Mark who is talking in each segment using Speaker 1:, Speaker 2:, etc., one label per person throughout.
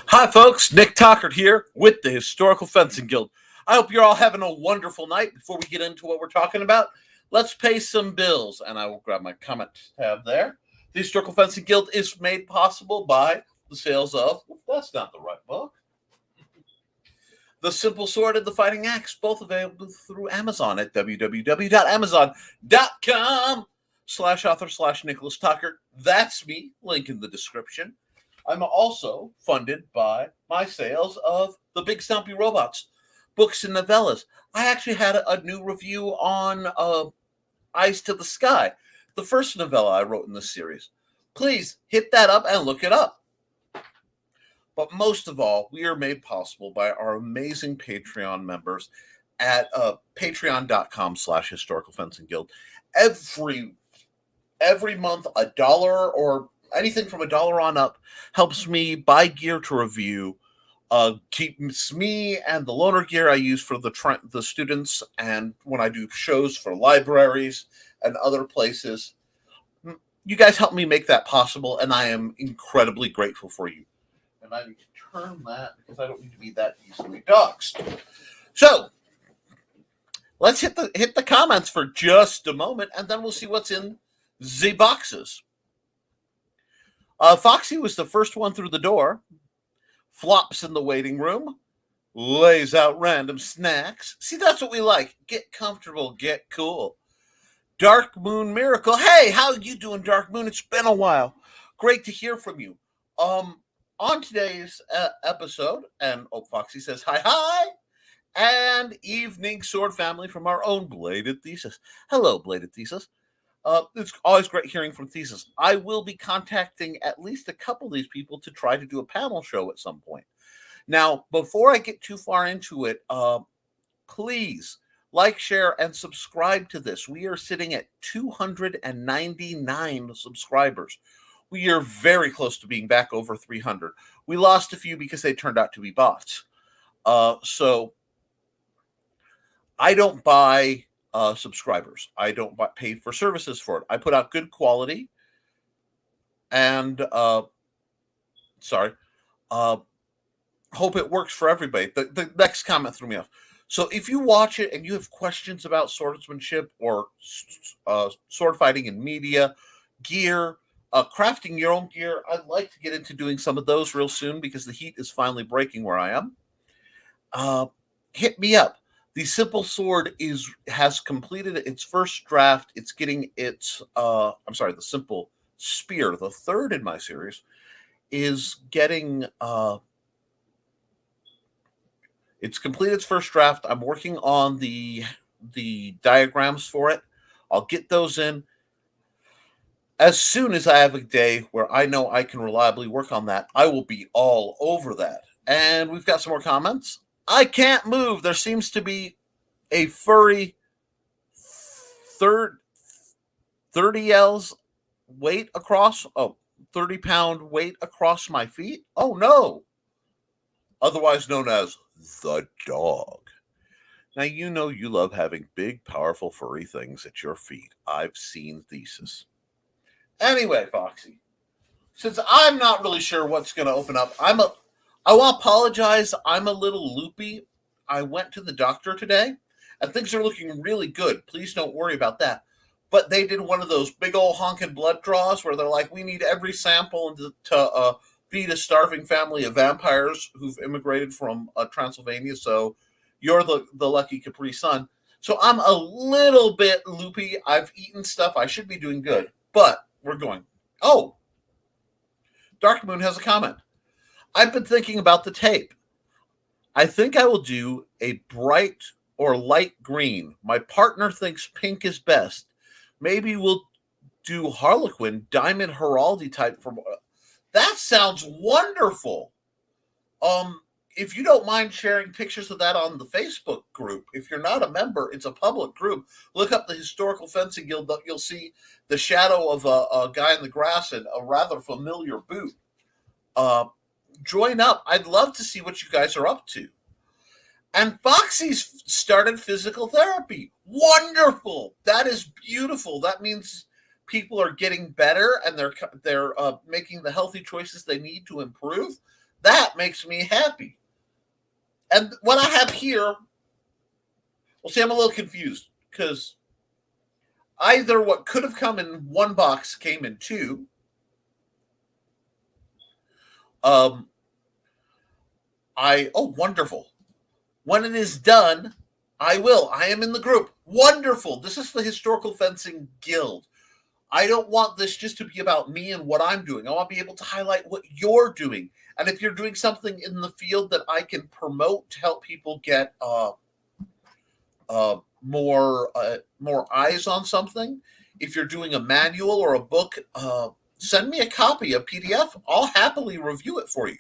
Speaker 1: Hi, folks. Nick Tockert here with the Historical Fencing Guild. I hope you're all having a wonderful night. Before we get into what we're talking about, let's pay some bills. And I will grab my comment tab there. The Historical Fencing Guild is made possible by the sales of, that's not the right book, The Simple Sword and the Fighting Axe, both available through Amazon at www.amazon.com/author/Nicholas Tockert. That's me, link in the description. I'm also funded by my sales of The Big Stumpy Robots, books and novellas. I actually had a new review on Eyes to the Sky, the first novella I wrote in this series. Please hit that up and look it up. But most of all, we are made possible by our amazing Patreon members at patreon.com/Historical Fencing Guild. Every month, $1 or anything from $1 on up helps me buy gear to review, keeps me and the loaner gear I use for the students and when I do shows for libraries and other places. You guys help me make that possible, and I am incredibly grateful for you. And I need to turn that because I don't need to be that easily doxxed. So let's hit the comments for just a moment, and then we'll see what's in the boxes. Foxy was the first one through the door, flops in the waiting room, lays out random snacks. See, that's what we like. Get comfortable, get cool. Dark Moon Miracle. Hey, how you doing, Dark Moon? It's been a while. Great to hear from you. On today's episode, and Foxy says hi, and evening sword family from our own Bladed Thesis. Hello, Bladed Thesis. It's always great hearing from Thesis. I will be contacting at least a couple of these people to try to do a panel show at some point. Now, before I get too far into it, please like, share, and subscribe to this. We are sitting at 299 subscribers. We are very close to being back over 300. We lost a few because they turned out to be bots. So I don't buy subscribers. I don't pay for services for it. I put out good quality and hope it works for everybody. The next comment threw me off. So if you watch it and you have questions about swordsmanship or sword fighting in media, gear, crafting your own gear, I'd like to get into doing some of those real soon because the heat is finally breaking where I am. Hit me up. The Simple Sword has completed its first draft. It's getting its, the Simple Spear, the third in my series, is getting, it's completed its first draft. I'm working on the diagrams for it. I'll get those in. As soon as I have a day where I know I can reliably work on that, I will be all over that. And we've got some more comments. I can't move. There seems to be a furry 30 L's weight across, 30-pound weight across my feet. Oh, no. Otherwise known as the dog. Now, you know you love having big, powerful, furry things at your feet. I've seen Thesis. Anyway, Foxy, since I'm not really sure what's going to open up, I will apologize. I'm a little loopy. I went to the doctor today, and things are looking really good. Please don't worry about that. But they did one of those big old honking blood draws where they're like, we need every sample to feed a starving family of vampires who've immigrated from Transylvania, so you're the lucky Capri Sun. So I'm a little bit loopy. I've eaten stuff. I should be doing good, but we're going. Oh, Dark Moon has a comment. I've been thinking about the tape. I think I will do a bright or light green. My partner thinks pink is best. Maybe we'll do Harlequin, Diamond Heraldi type. That sounds wonderful. If you don't mind sharing pictures of that on the Facebook group, if you're not a member, it's a public group. Look up the Historical Fencing Guild. You'll see the shadow of a guy in the grass and a rather familiar boot. Join up. I'd love to see what you guys are up to. And Foxy's started physical therapy. Wonderful. That is beautiful. That means people are getting better and they're making the healthy choices they need to improve, that makes me happy. And what I have here, well, see, I'm a little confused because either what could have come in one box came in two. Oh, wonderful. When it is done, I will. I am in the group. Wonderful. This is the Historical Fencing Guild. I don't want this just to be about me and what I'm doing. I want to be able to highlight what you're doing. And if you're doing something in the field that I can promote to help people get more eyes on something, if you're doing a manual or a book, send me a copy, a PDF. I'll happily review it for you.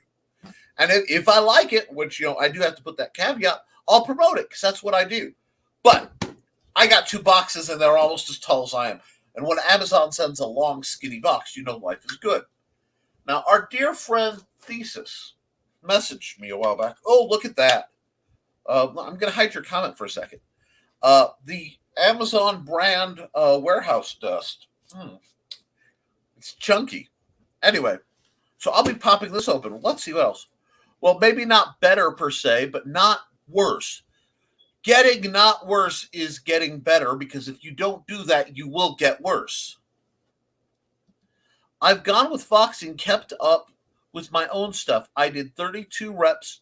Speaker 1: And if I like it, which, I do have to put that caveat, I'll promote it because that's what I do. But I got 2 boxes and they're almost as tall as I am. And when Amazon sends a long, skinny box, life is good. Now, our dear friend Thesis messaged me a while back. Oh, look at that. I'm going to hide your comment for a second. The Amazon brand warehouse dust. It's chunky. Anyway, so I'll be popping this open. Let's see what else. Well, maybe not better per se, but not worse. Getting not worse is getting better, because if you don't do that, you will get worse. I've gone with Foxy and kept up with my own stuff. I did 32 reps,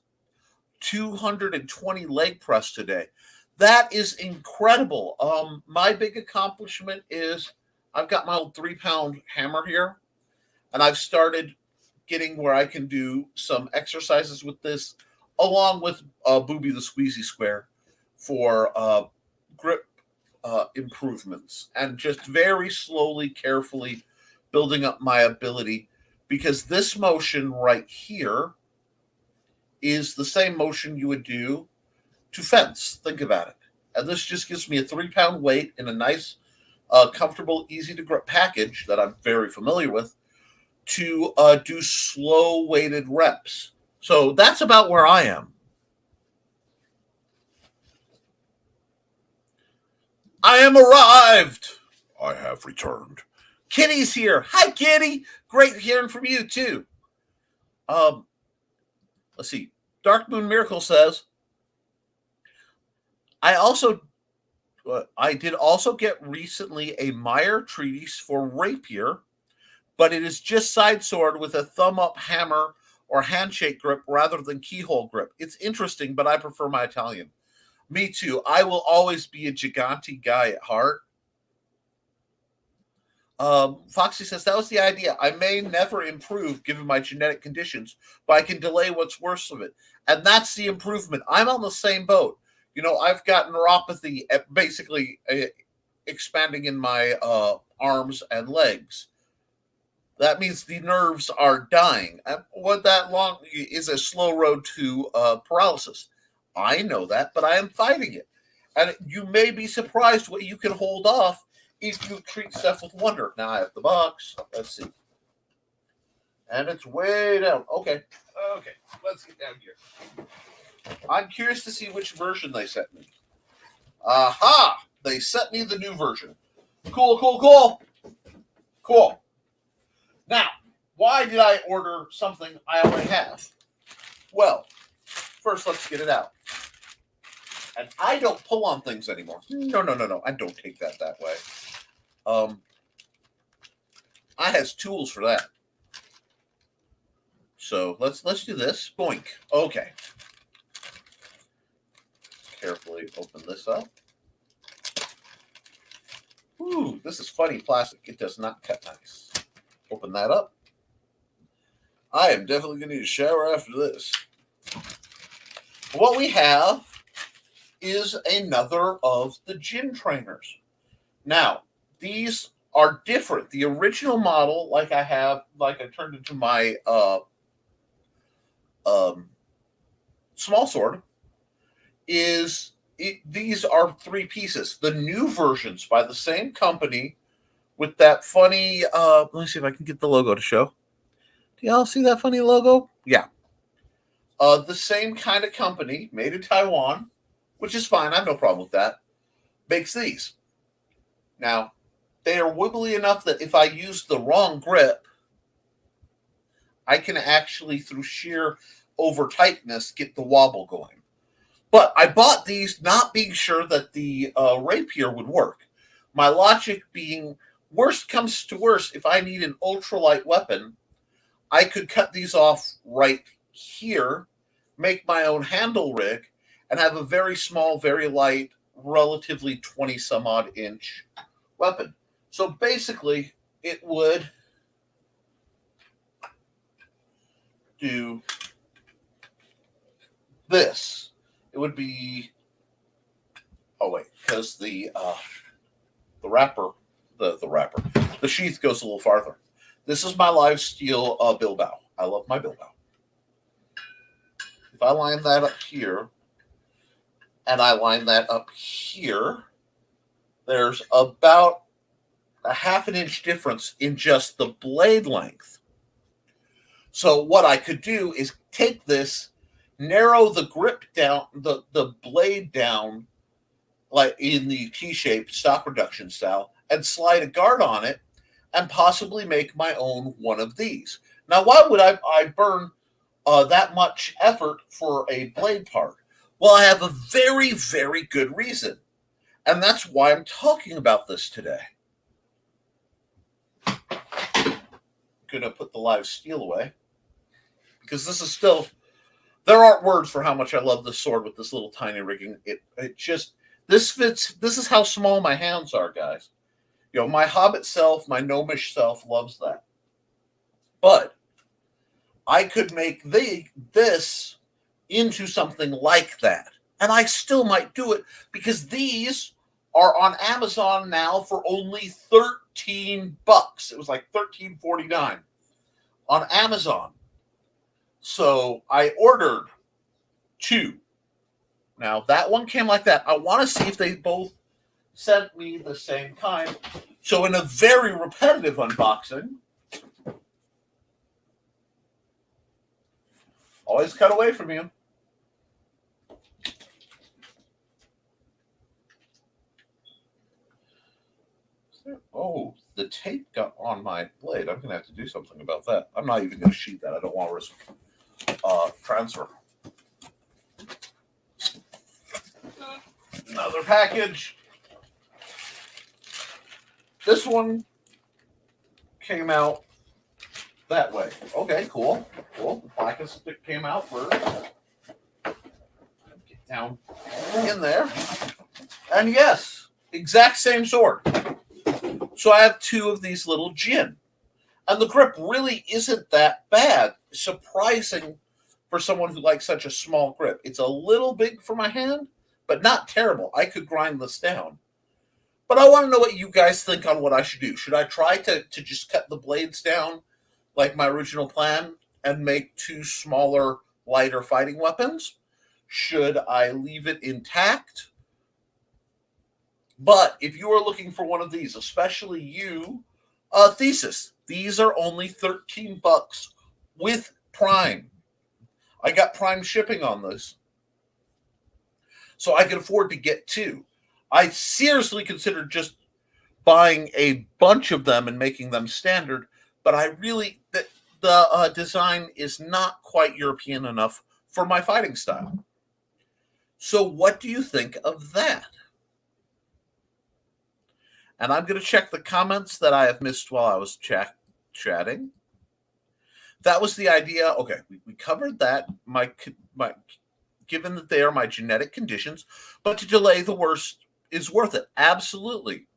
Speaker 1: 220 leg press today. That is incredible. My big accomplishment is I've got my old 3-pound hammer here, and I've started getting where I can do some exercises with this, along with Booby the Squeezy Square for grip improvements, and just very slowly, carefully building up my ability, because this motion right here is the same motion you would do to fence. Think about it. And this just gives me a 3-pound weight in a nice, comfortable, easy to grip package that I'm very familiar with to do slow weighted reps. So that's about where I am. I am arrived. I have returned. Kitty's here. Hi, Kitty. Great hearing from you too. Let's see. Dark Moon Miracle says, I did also get recently a Meyer treatise for rapier, but it is just side sword with a thumb up hammer or handshake grip rather than keyhole grip. It's interesting, but I prefer my Italian. Me too. I will always be a Gigante guy at heart. Foxy says, that was the idea. I may never improve given my genetic conditions, but I can delay what's worse of it. And that's the improvement. I'm on the same boat. I've got neuropathy, basically expanding in my arms and legs. That means the nerves are dying. And what that long is a slow road to paralysis. I know that, but I am fighting it. And you may be surprised what you can hold off if you treat stuff with wonder. Now I have the box. Let's see. And it's way down. Okay, let's get down here. I'm curious to see which version they sent me. Aha! They sent me the new version. Cool. Now, why did I order something I already have? Well, first let's get it out. And I don't pull on things anymore. No. I don't take that way. I has tools for that. So let's do this. Boink. Okay. Carefully open this up. Ooh, this is funny plastic. It does not cut nice. Open that up. I am definitely going to need a shower after this. What we have is another of the gym trainers. Now, these are different. The original model, like I turned into my small sword, these are 3 pieces. The new versions by the same company with that funny, let me see if I can get the logo to show. Do y'all see that funny logo? Yeah. The same kind of company, made in Taiwan, which is fine. I have no problem with that, makes these. Now, they are wibbly enough that if I use the wrong grip, I can actually, through sheer over tightness, get the wobble going. But I bought these not being sure that the rapier would work. My logic being, worst comes to worst, if I need an ultralight weapon, I could cut these off right here, make my own handle rig, and have a very small, very light, relatively 20 some odd inch weapon. So basically, it would do this. It would be, oh wait, because the wrapper, the sheath goes a little farther. This is my live steel bilbow. I love my bilbow. If I line that up here, and I line that up here, there's about a half an inch difference in just the blade length. So what I could do is take this, narrow the grip down, the blade down, like in the T-shaped stock reduction style, and slide a guard on it, and possibly make my own one of these. Now, why would I burn that much effort for a blade part? Well, I have a very, very good reason, and that's why I'm talking about this today. Gonna put the live steel away, because this is still, there aren't words for how much I love this sword with this little tiny rigging. It just, this fits, this is how small my hands are, guys. You know, my hobbit self, my gnomish self loves that. But I could make this into something like that. And I still might do it, because these are on Amazon now for only $13. It was like $13.49 on Amazon. So I ordered 2. Now that one came like that. I want to see if they both sent me the same kind. So in a very repetitive unboxing, always cut away from you. Oh, the tape got on my blade. I'm going to have to do something about that. I'm not even going to sheet that. I don't want to risk transfer. Another package. This one came out that way. Okay, cool. Cool. The plastic came out first. Get down in there. And yes, exact same sword. So I have 2 of these little gin. And the grip really isn't that bad. Surprising for someone who likes such a small grip. It's a little big for my hand, but not terrible. I could grind this down. But I want to know what you guys think on what I should do. Should I try to just cut the blades down like my original plan and make 2 smaller, lighter fighting weapons? Should I leave it intact? But if you are looking for one of these, especially you, Thesis, these are only $13 with Prime. I got Prime shipping on this, so I can afford to get 2. I seriously considered just buying a bunch of them and making them standard, but I really, the design is not quite European enough for my fighting style. So what do you think of that? And I'm going to check the comments that I have missed while I was chatting. That was the idea. Okay, we covered that. My given that they are my genetic conditions, but to delay the worst is worth it. Absolutely.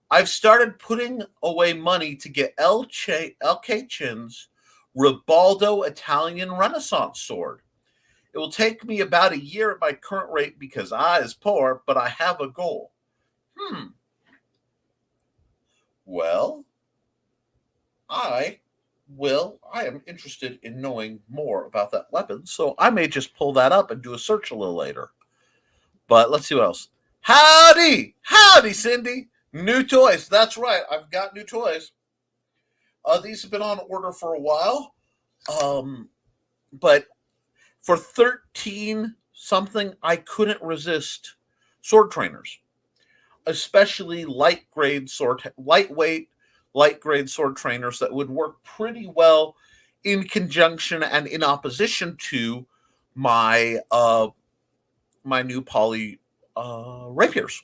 Speaker 1: I've started putting away money to get LK Chin's Ribaldo Italian Renaissance sword. It will take me about a year at my current rate because I is poor, but I have a goal. Well, I am interested in knowing more about that weapon, so I may just pull that up and do a search a little later. But let's see what else. Howdy, Cindy. New toys. That's right. I've got new toys. These have been on order for a while, but for 13 something, I couldn't resist sword trainers. especially lightweight light grade sword trainers that would work pretty well in conjunction and in opposition to my my new poly rapiers.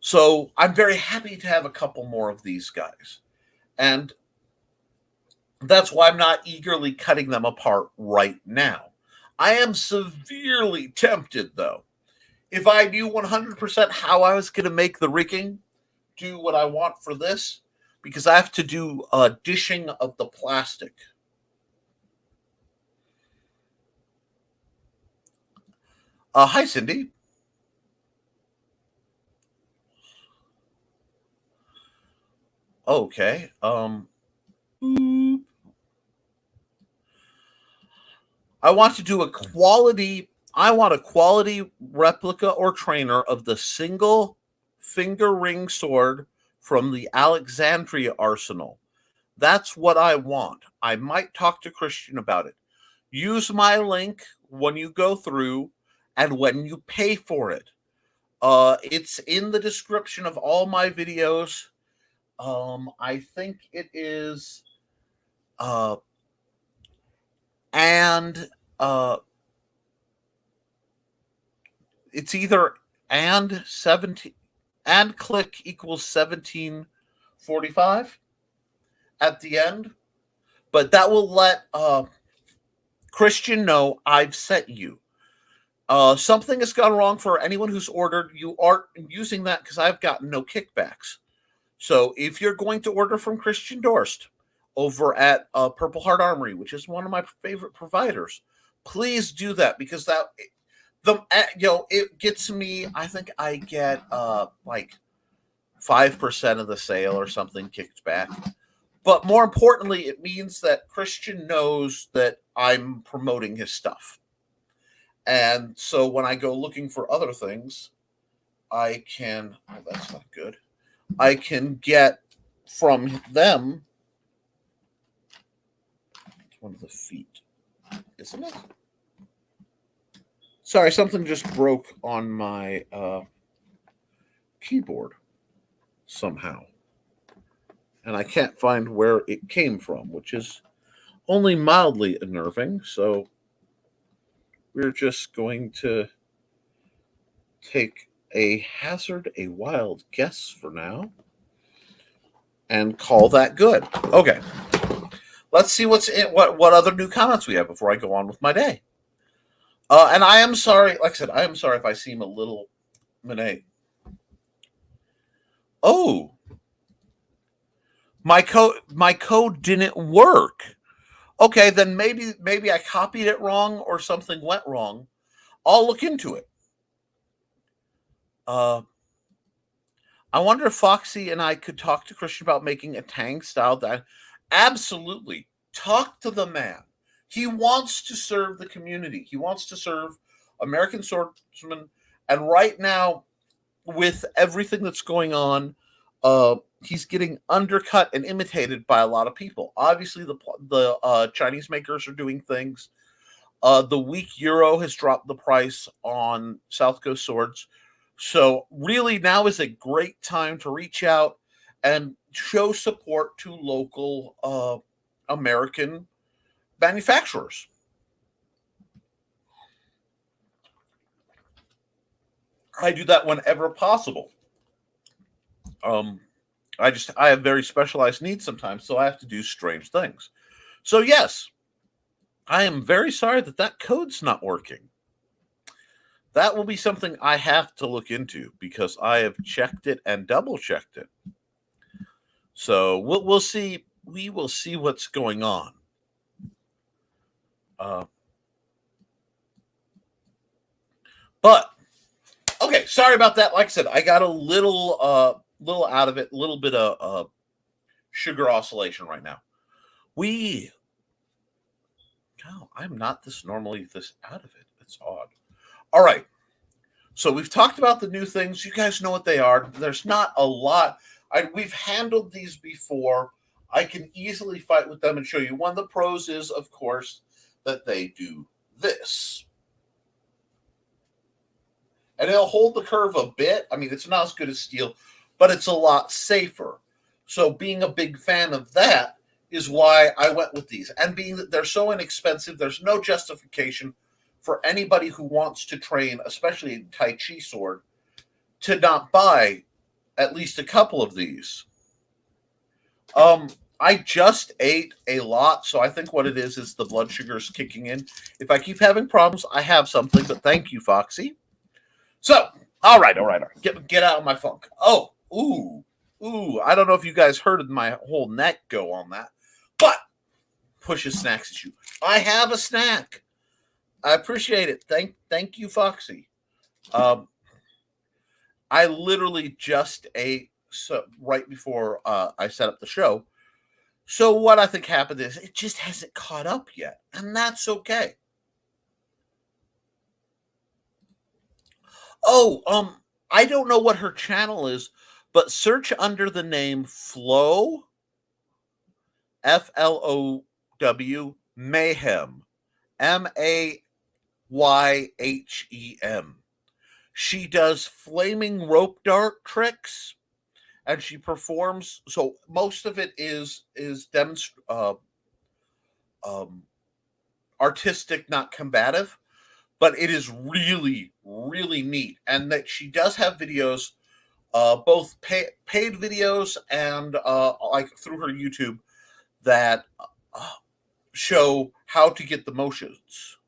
Speaker 1: So I'm very happy to have a couple more of these guys. And that's why I'm not eagerly cutting them apart right now. I am severely tempted, though. If I knew 100% how I was going to make the rigging do what I want for this, because I have to do dishing of the plastic. Hi, Cindy. Okay. I want to do a quality. I want a quality replica or trainer of the single finger ring sword from the Alexandria arsenal. That's what I want. I might talk to Christian about it. Use my link when you go through and when you pay for it. It's in the description of all my videos. I think it is, and it's either and 17 and click equals 1745 at the end, but that will let Christian know I've sent you. Something has gone wrong for anyone who's ordered. You aren't using that because I've gotten no kickbacks. So if you're going to order from Christian Dorst over at Purple Heart Armory, which is one of my favorite providers, please do that, because that it gets me. I think I get like 5% of the sale or something kicked back. But more importantly, it means that Christian knows that I'm promoting his stuff. And so when I go looking for other things, I can, oh, that's not good. I can get from them. It's one of the feet, isn't it? Sorry, something just broke on my keyboard somehow. And I can't find where it came from, which is only mildly unnerving. So we're just going to take a wild guess for now, and call that good. Okay. Let's see what other new comments we have before I go on with my day. And I am sorry, like I said, I am sorry if I seem a little Monet. Oh, my code didn't work. Okay, then maybe I copied it wrong or something went wrong. I'll look into it. I wonder if Foxy and I could talk to Christian about making a Tang style. That absolutely, talk to the man. He wants to serve the community. He wants to serve American swordsmen. And right now, with everything that's going on, he's getting undercut and imitated by a lot of people. Obviously, the Chinese makers are doing things. The weak euro has dropped the price on South Coast swords. So really now is a great time to reach out and show support to local American manufacturers. I do that whenever possible. I have very specialized needs sometimes, so I have to do strange things. So yes, I am very sorry that code's not working. That will be something I have to look into, because I have checked it and double checked it. So we'll see. We will see what's going on. But okay, sorry about that. Like I said, I got a little out of it, a little bit of sugar oscillation right now. I'm not this out of it. It's odd. All right. So we've talked about the new things. You guys know what they are. There's not a lot. We've handled these before. I can easily fight with them and show you. One of the pros is, of course, that they do this. and it'll hold the curve a bit. I mean, it's not as good as steel, but it's a lot safer. So being a big fan of that is why I went with these. And being that they're so inexpensive, there's no justification for anybody who wants to train, especially a Tai Chi sword, to not buy at least a couple of these. I just ate a lot, so I think what it is the blood sugar's kicking in. If I keep having problems, I have something, but thank you, Foxy. So, all right. Get out of my funk. Oh, ooh. I don't know if you guys heard my whole neck go on that, but pushes snacks at you. I have a snack. I appreciate it. Thank you, Foxy. I literally just ate right before I set up the show. So what I think happened is it just hasn't caught up yet, and that's okay. Oh, I don't know what her channel is, but search under the name Flow, FLOW, Mayhem, MAYHEM. She does flaming rope dart tricks, and she performs. So most of it is artistic, not combative, but it is really, really neat. And that she does have videos, both paid videos and like through her YouTube that show how to get the motions.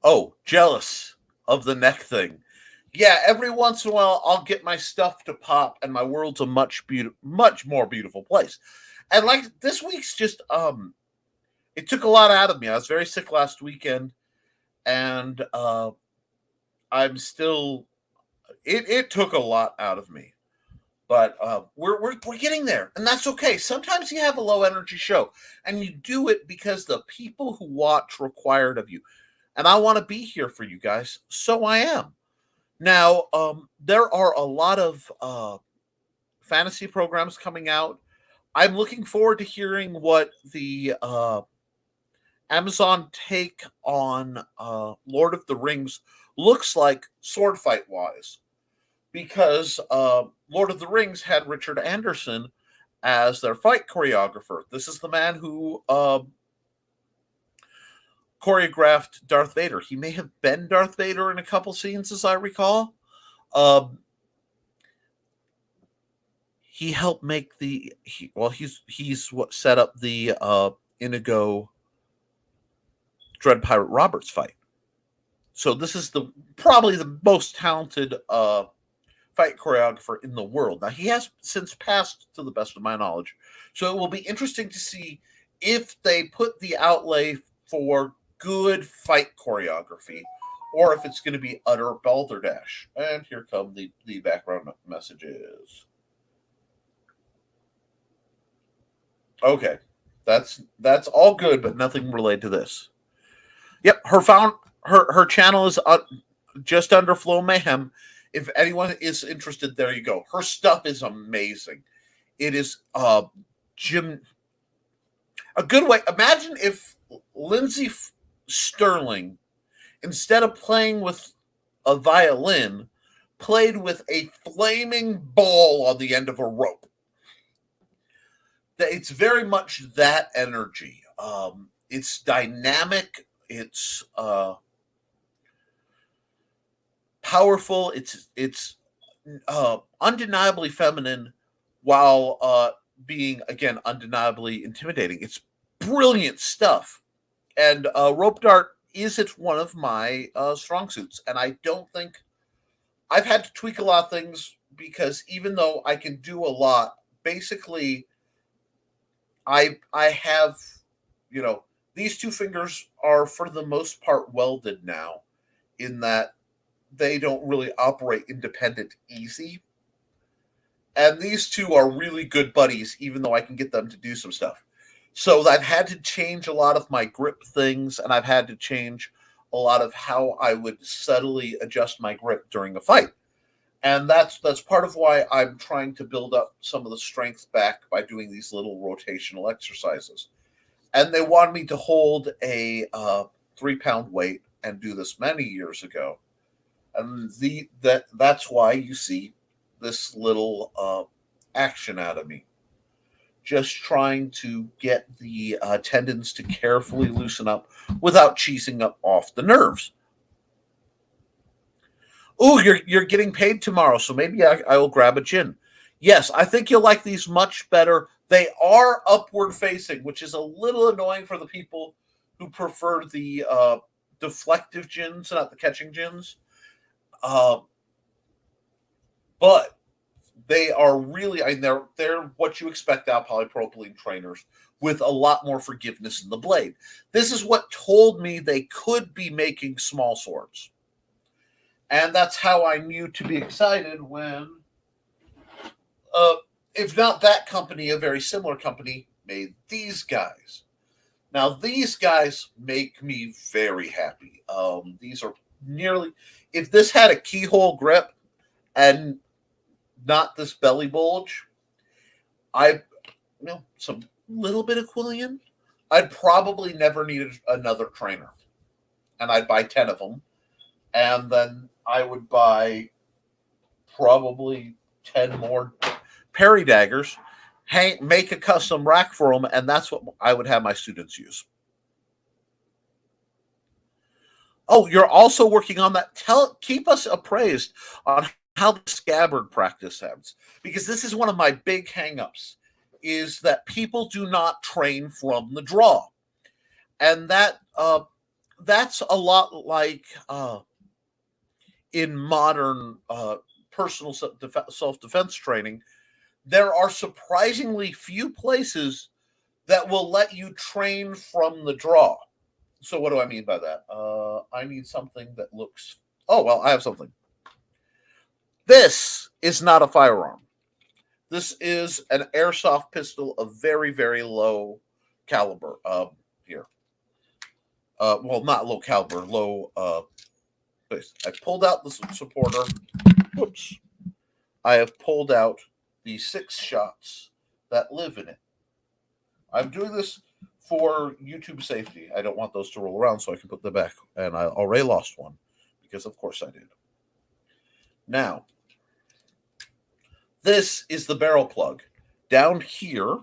Speaker 1: Oh, jealous of the neck thing. Yeah, every once in a while I'll get my stuff to pop, and my world's a much more beautiful place. And like this week's just it took a lot out of me. I was very sick last weekend, and I'm still. It took a lot out of me, but we're getting there, and that's okay. Sometimes you have a low energy show, and you do it because the people who watch require it of you. And I want to be here for you guys, so I am. Now, there are a lot of fantasy programs coming out. I'm looking forward to hearing what the Amazon take on Lord of the Rings looks like sword fight wise, because Lord of the Rings had Richard Anderson as their fight choreographer. This is the man who choreographed Darth Vader. He may have been Darth Vader in a couple scenes, as I recall. He helped make he's what set up the Inigo Dread Pirate Roberts fight. So this is probably the most talented fight choreographer in the world. Now, he has since passed, to the best of my knowledge. So it will be interesting to see if they put the outlay for good fight choreography, or if it's going to be utter balderdash. And here come the background messages. Okay, that's all good, but nothing related to this. Yep, her channel is just under Flow Mayhem. If anyone is interested, there you go. Her stuff is amazing. It is a good way. Imagine if Lindsay Sterling, instead of playing with a violin, played with a flaming ball on the end of a rope. It's very much that energy. It's dynamic. It's powerful. It's undeniably feminine, while being, again, undeniably intimidating. It's brilliant stuff. And rope dart isn't one of my strong suits. And I don't think I've had to tweak a lot of things, because even though I can do a lot, basically I have, these two fingers are for the most part welded now, in that they don't really operate independent easy. And these two are really good buddies, even though I can get them to do some stuff. So I've had to change a lot of my grip things, and I've had to change a lot of how I would subtly adjust my grip during a fight. And that's part of why I'm trying to build up some of the strength back by doing these little rotational exercises. And they wanted me to hold a 3-pound weight, and do this many years ago. And that's why you see this little action out of me. Just trying to get the tendons to carefully loosen up without cheesing up off the nerves. Oh, you're getting paid tomorrow, so maybe I will grab a gin. Yes, I think you'll like these much better. They are upward facing, which is a little annoying for the people who prefer the deflective gins, not the catching gins. But they are really, I mean, they're what you expect out of polypropylene trainers with a lot more forgiveness in the blade. This is what told me they could be making small swords. And that's how I knew to be excited when, if not that company, a very similar company made these guys. Now, these guys make me very happy. These are nearly, if this had a keyhole grip and not this belly bulge, some little bit of Quillian, I'd probably never need another trainer. And I'd buy 10 of them. And then I would buy probably 10 more parry daggers, make a custom rack for them, and that's what I would have my students use. Oh, you're also working on that. Keep us appraised on how the scabbard practice happens, because this is one of my big hangups, is that people do not train from the draw. And that's a lot like in modern personal self-defense training. There are surprisingly few places that will let you train from the draw. So what do I mean by that? I need something that looks... Oh, well, I have something. This is not a firearm. This is an airsoft pistol of very, very low caliber. Here. Well, not low caliber, low... I pulled out the supporter. Whoops. I have pulled out the 6 shots that live in it. I'm doing this for YouTube safety. I don't want those to roll around, so I can put them back. And I already lost one, because of course I did. Now, this is the barrel plug. Down here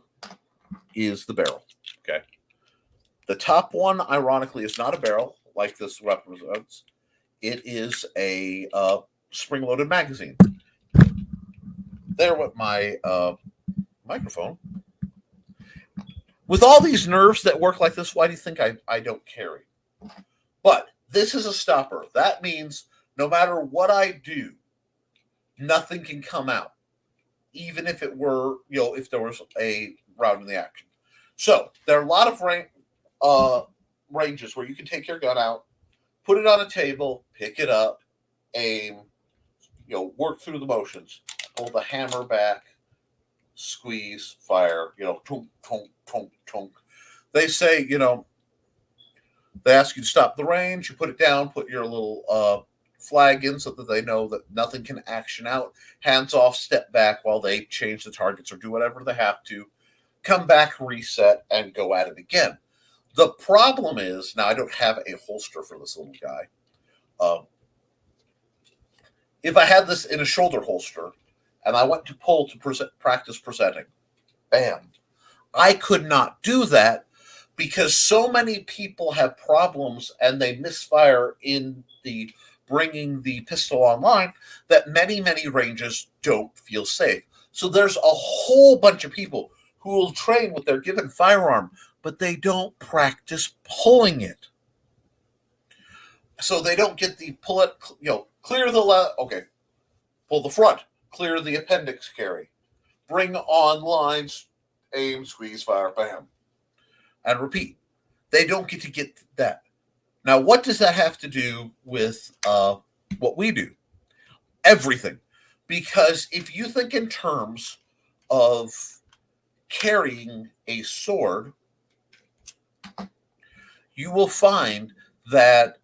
Speaker 1: is the barrel. Okay. The top one, ironically, is not a barrel like this represents. It is a spring-loaded magazine. There with my microphone. With all these nerves that work like this, why do you think I don't carry? But this is a stopper. That means no matter what I do, nothing can come out, even if it were, if there was a round in the action. So there are a lot of ranges where you can take your gun out, put it on a table, pick it up, aim, work through the motions, pull the hammer back, squeeze, fire, tunk, tunk, tunk, tunk. They say, they ask you to stop the range, you put it down, put your little flag in so that they know that nothing can action out, hands off, step back while they change the targets or do whatever they have to, come back, reset, and go at it again. The problem is, now I don't have a holster for this little guy. If I had this in a shoulder holster and I went to pull to practice presenting, bam, I could not do that because so many people have problems and they misfire in the bringing the pistol online that many, many ranges don't feel safe. So there's a whole bunch of people who will train with their given firearm, but they don't practice pulling it. So they don't get the pull it, clear the left, okay, pull the front, clear the appendix carry, bring on lines, aim, squeeze, fire, bam, and repeat. They don't get that. Now, what does that have to do with what we do? Everything. Because if you think in terms of carrying a sword, you will find that,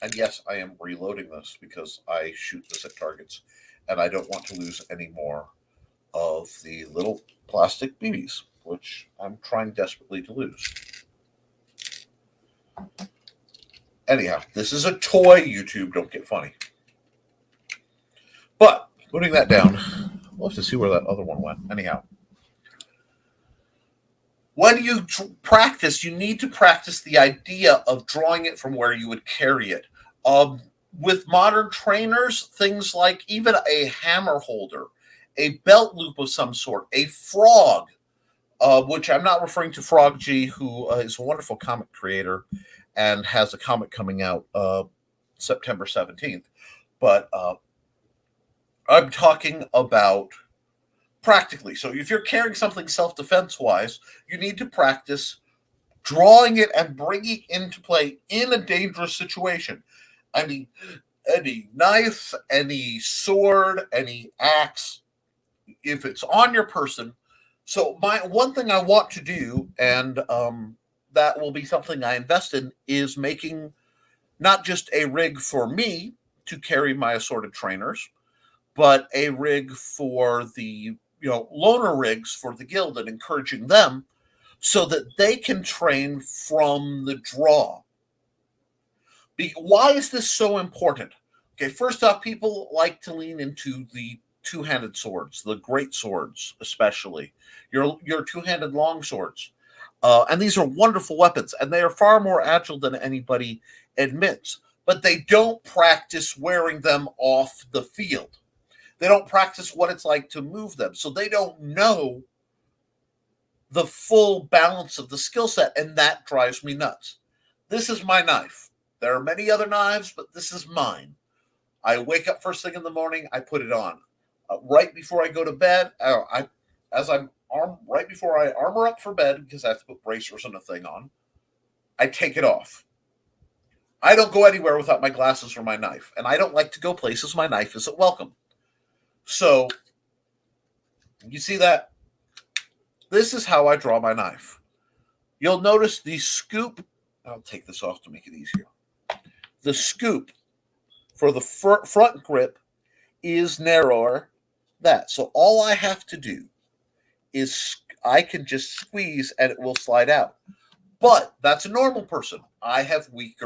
Speaker 1: and yes, I am reloading this because I shoot this at targets, and I don't want to lose any more of the little plastic BBs, which I'm trying desperately to lose. Anyhow, this is a toy, YouTube. Don't get funny. But putting that down, we'll have to see where that other one went. Anyhow, when you practice, you need to practice the idea of drawing it from where you would carry it. With modern trainers, things like even a hammer holder, a belt loop of some sort, a frog, which I'm not referring to Frog G, who is a wonderful comic creator and has a comic coming out September 17th. But I'm talking about practically. So if you're carrying something self-defense wise, you need to practice drawing it and bringing it into play in a dangerous situation. I mean, any knife, any sword, any axe, if it's on your person. So my one thing I want to do, and that will be something I invest in, is making not just a rig for me to carry my assorted trainers, but a rig for the loaner rigs for the guild, and encouraging them so that they can train from the draw. Why is this so important? Okay, first off, people like to lean into the two-handed swords, the great swords, especially your two-handed long swords, and these are wonderful weapons, and they are far more agile than anybody admits. But they don't practice wearing them off the field. They don't practice what it's like to move them, so they don't know the full balance of the skill set, and that drives me nuts. This is my knife. There are many other knives, but this is mine. I wake up first thing in the morning, I put it on. Right before I go to bed, right before I armor up for bed, because I have to put bracers and a thing on, I take it off. I don't go anywhere without my glasses or my knife, and I don't like to go places my knife isn't welcome. So, you see that? This is how I draw my knife. You'll notice the scoop. I'll take this off to make it easier. The scoop for the front grip is narrower. So all I have to do is I can just squeeze and it will slide out. But that's a normal person. I have weak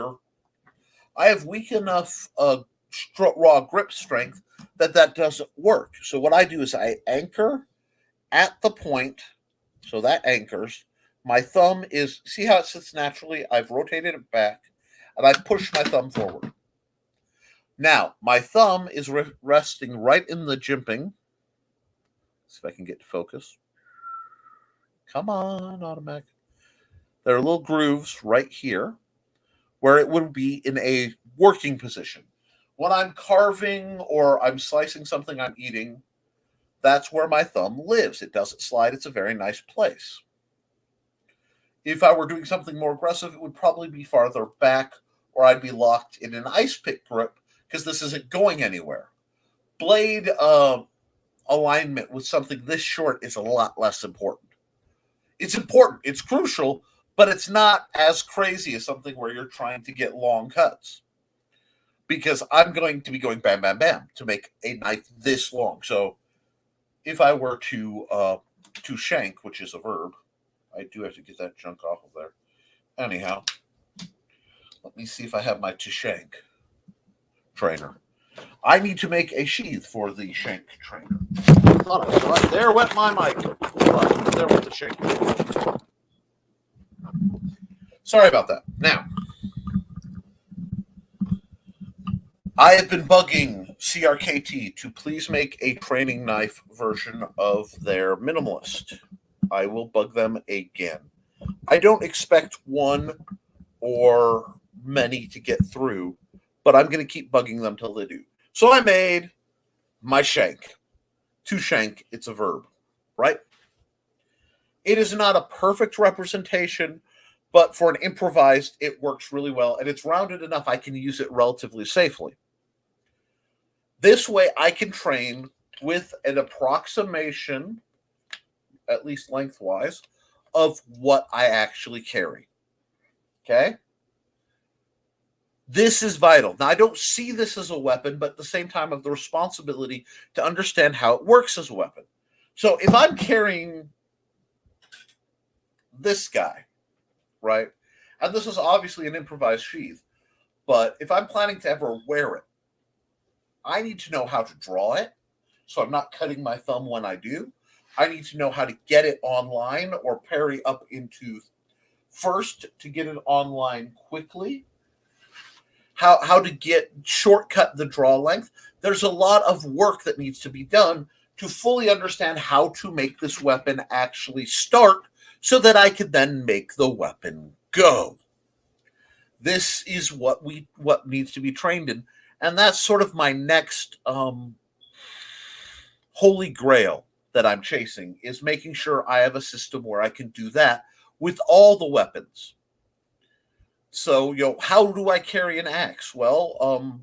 Speaker 1: enough raw grip strength that doesn't work. So what I do is I anchor at the point, so that anchors. My thumb is, see how it sits naturally? I've rotated it back, and I've pushed my thumb forward. Now, my thumb is resting right in the jimping. See if I can get to focus. Come on, automatic. There are little grooves right here where it would be in a working position. When I'm carving or I'm slicing something I'm eating, that's where my thumb lives. It doesn't slide. It's a very nice place. If I were doing something more aggressive, it would probably be farther back, or I'd be locked in an ice pick grip because this isn't going anywhere. Blade alignment with something this short is a lot less important. It's important. It's crucial, but it's not as crazy as something where you're trying to get long cuts. Because I'm going to be going bam, bam, bam to make a knife this long. So if I were to shank, which is a verb, I do have to get that junk off of there. Anyhow, let me see if I have my to shank trainer. I need to make a sheath for the shank trainer. I thought I saw it. There went my mic. There went the shank. Sorry about that. Now, I have been bugging CRKT to please make a training knife version of their minimalist. I will bug them again. I don't expect one or many to get through, but I'm going to keep bugging them till they do. So I made my shank. To shank, it's a verb, right? It is not a perfect representation, but for an improvised, it works really well, and it's rounded enough I can use it relatively safely. This way, I can train with an approximation, at least lengthwise, of what I actually carry. Okay? This is vital. Now, I don't see this as a weapon, but at the same time, I have the responsibility to understand how it works as a weapon. So if I'm carrying this guy, right, And this is obviously an improvised sheath, but if I'm planning to ever wear it, I need to know how to draw it, so I'm not cutting my thumb when I do. I need to know how to get it online or parry up into first to get it online quickly. How to get shortcut the draw length. There's a lot of work that needs to be done to fully understand how to make this weapon actually start so that I can then make the weapon go. This is what needs to be trained in, and that's sort of my next holy grail that I'm chasing, is making sure I have a system where I can do that with all the weapons. So, how do I carry an axe? Well,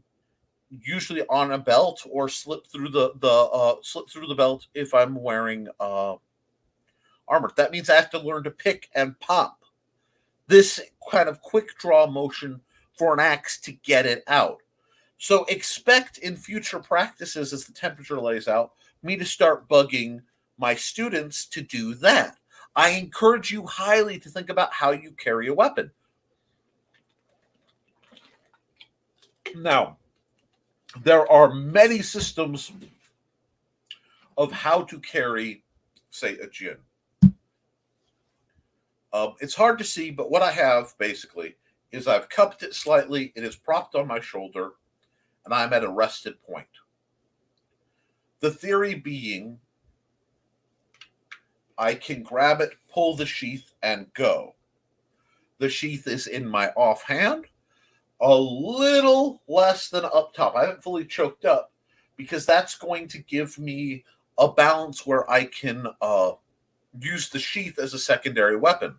Speaker 1: usually on a belt or slip through the belt if I'm wearing armor. That means I have to learn to pick and pop this kind of quick draw motion for an axe to get it out. So expect in future practices, as the temperature lays out, me to start bugging my students to do that. I encourage you highly to think about how you carry a weapon. Now, there are many systems of how to carry, say, a gin. It's hard to see, but what I have basically is I've cupped it slightly, it is propped on my shoulder, and I'm at a rested point. The theory being, I can grab it, pull the sheath, and go. The sheath is in my offhand, a little less than up top. I haven't fully choked up because that's going to give me a balance where I can use the sheath as a secondary weapon.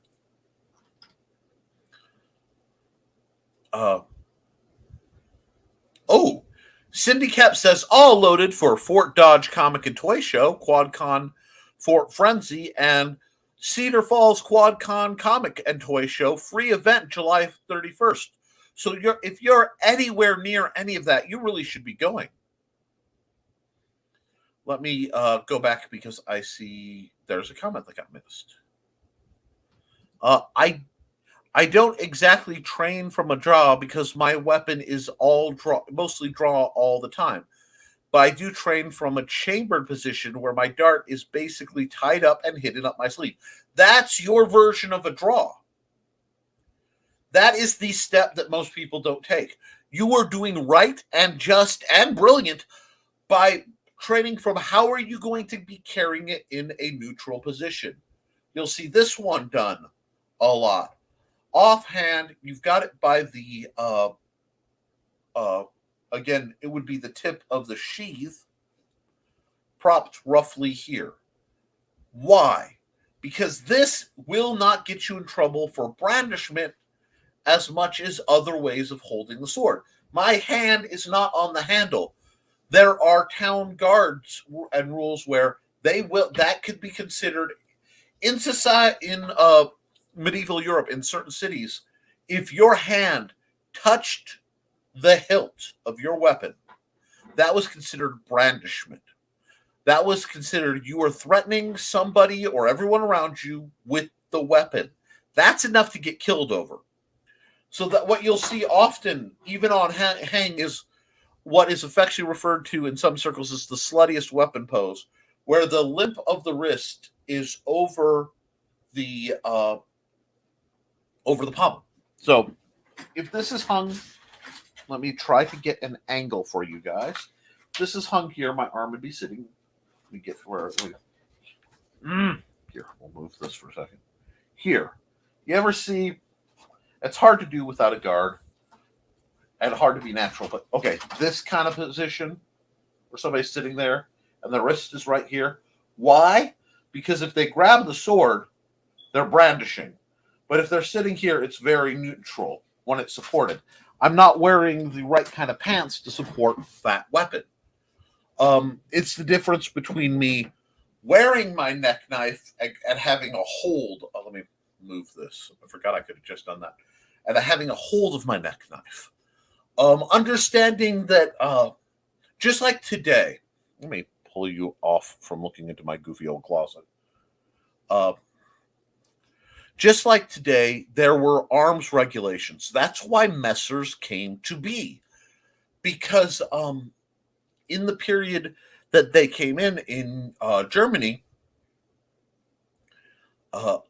Speaker 1: Cindy Cap says, all loaded for Fort Dodge Comic and Toy Show, QuadCon Fort Frenzy, and Cedar Falls QuadCon Comic and Toy Show, free event July 31st. So if you're anywhere near any of that, you really should be going. Let me go back because I see there's a comment that got missed. I don't exactly train from a draw because my weapon is mostly draw all the time. But I do train from a chambered position where my dart is basically tied up and hidden up my sleeve. That's your version of a draw. That is the step that most people don't take. You are doing right and just and brilliant by training from how are you going to be carrying it in a neutral position. You'll see this one done a lot. Offhand, you've got it by the, again, it would be the tip of the sheath propped roughly here. Why? Because this will not get you in trouble for brandishment as much as other ways of holding the sword. My hand is not on the handle. There are town guards and rules where that could be considered in society, in medieval Europe, in certain cities, if your hand touched the hilt of your weapon, that was considered brandishment. That was considered you were threatening somebody or everyone around you with the weapon. That's enough to get killed over. So that what you'll see often, even on hang, is what is affectionately referred to in some circles as the sluttiest weapon pose, where the limp of the wrist is over the pommel. So if this is hung, let me try to get an angle for you guys. If this is hung here, my arm would be sitting. Let me get where. Here, we'll move this for a second. Here, you ever see? It's hard to do without a guard, and hard to be natural. But okay, this kind of position where somebody's sitting there and the wrist is right here. Why? Because if they grab the sword, they're brandishing. But if they're sitting here, it's very neutral when it's supported. I'm not wearing the right kind of pants to support that weapon. It's the difference between me wearing my neck knife and having a hold. Let me move this. I forgot I could have just done that. And having a hold of my neck knife. Understanding that just like today, let me pull you off from looking into my goofy old closet. Just like today, there were arms regulations. That's why messers came to be. Because in the period that they came in Germany,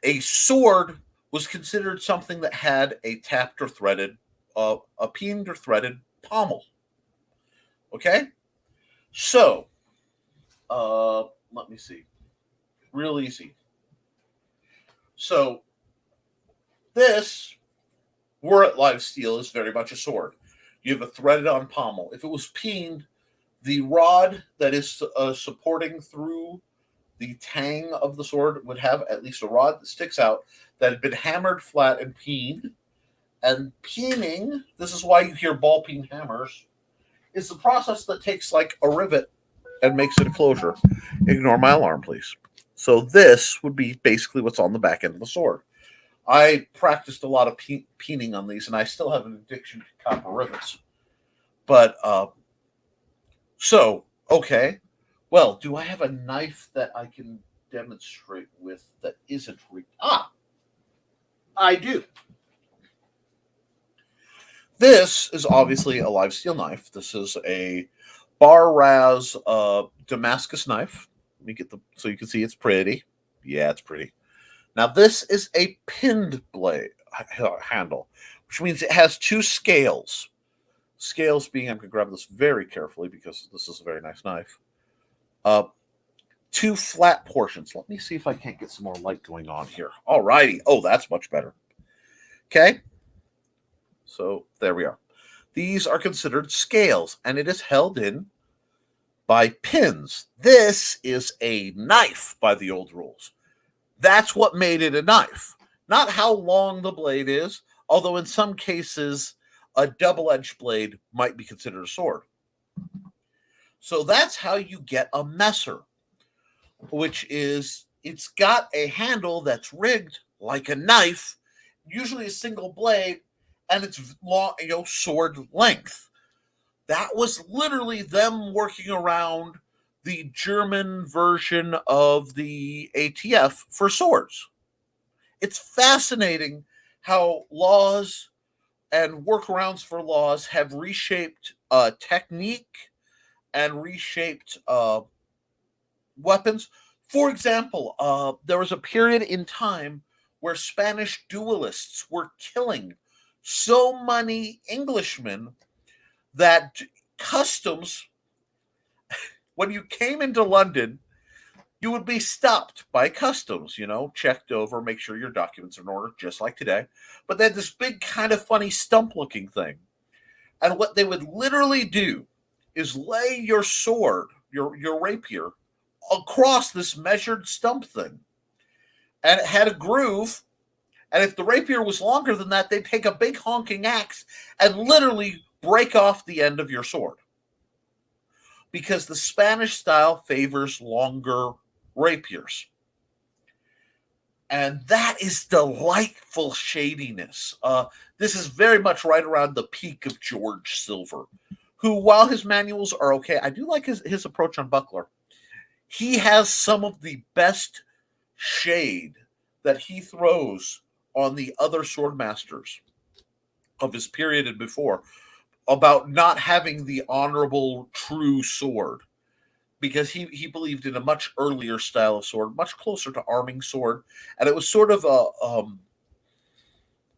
Speaker 1: a sword was considered something that had a tapped or threaded, a peened or threaded pommel. Okay? So, let me see. Real easy. So, this, were it live steel, is very much a sword. You have a threaded on pommel. If it was peened, the rod that is supporting through the tang of the sword would have at least a rod that sticks out that had been hammered flat and peened. And peening, this is why you hear ball peen hammers, is the process that takes like a rivet and makes it a closure. Ignore my alarm, please. So this would be basically what's on the back end of the sword. I practiced a lot of peening on these, and I still have an addiction to copper rivets. But, so, okay. Well, do I have a knife that I can demonstrate with that isn't I do. This is obviously a live steel knife. This is a Bar Raz Damascus knife. Let me get so you can see it's pretty. Yeah, it's pretty. Now this is a pinned blade handle, which means it has two scales. Scales being, I'm going to grab this very carefully because this is a very nice knife. Two flat portions. Let me see if I can't get some more light going on here. All righty. Oh, that's much better. Okay. So there we are. These are considered scales, and it is held in by pins. This is a knife by the old rules. That's what made it a knife. Not how long the blade is, although in some cases, a double-edged blade might be considered a sword. So that's how you get a messer, which is, it's got a handle that's rigged like a knife, usually a single blade, and it's long, sword length. That was literally them working around the German version of the ATF for swords. It's fascinating how laws and workarounds for laws have reshaped technique and reshaped weapons. For example, there was a period in time where Spanish duelists were killing so many Englishmen that customs, when you came into London, you would be stopped by customs, checked over, make sure your documents are in order, just like today. But they had this big kind of funny stump-looking thing. And what they would literally do is lay your sword, your rapier, across this measured stump thing. And it had a groove. And if the rapier was longer than that, they'd take a big honking axe and literally break off the end of your sword. Because the Spanish style favors longer rapiers. And that is delightful shadiness. This is very much right around the peak of George Silver, who, while his manuals are okay, I do like his approach on buckler. He has some of the best shade that he throws on the other sword masters of his period and before about not having the honorable true sword, because he believed in a much earlier style of sword, much closer to arming sword, and it was sort of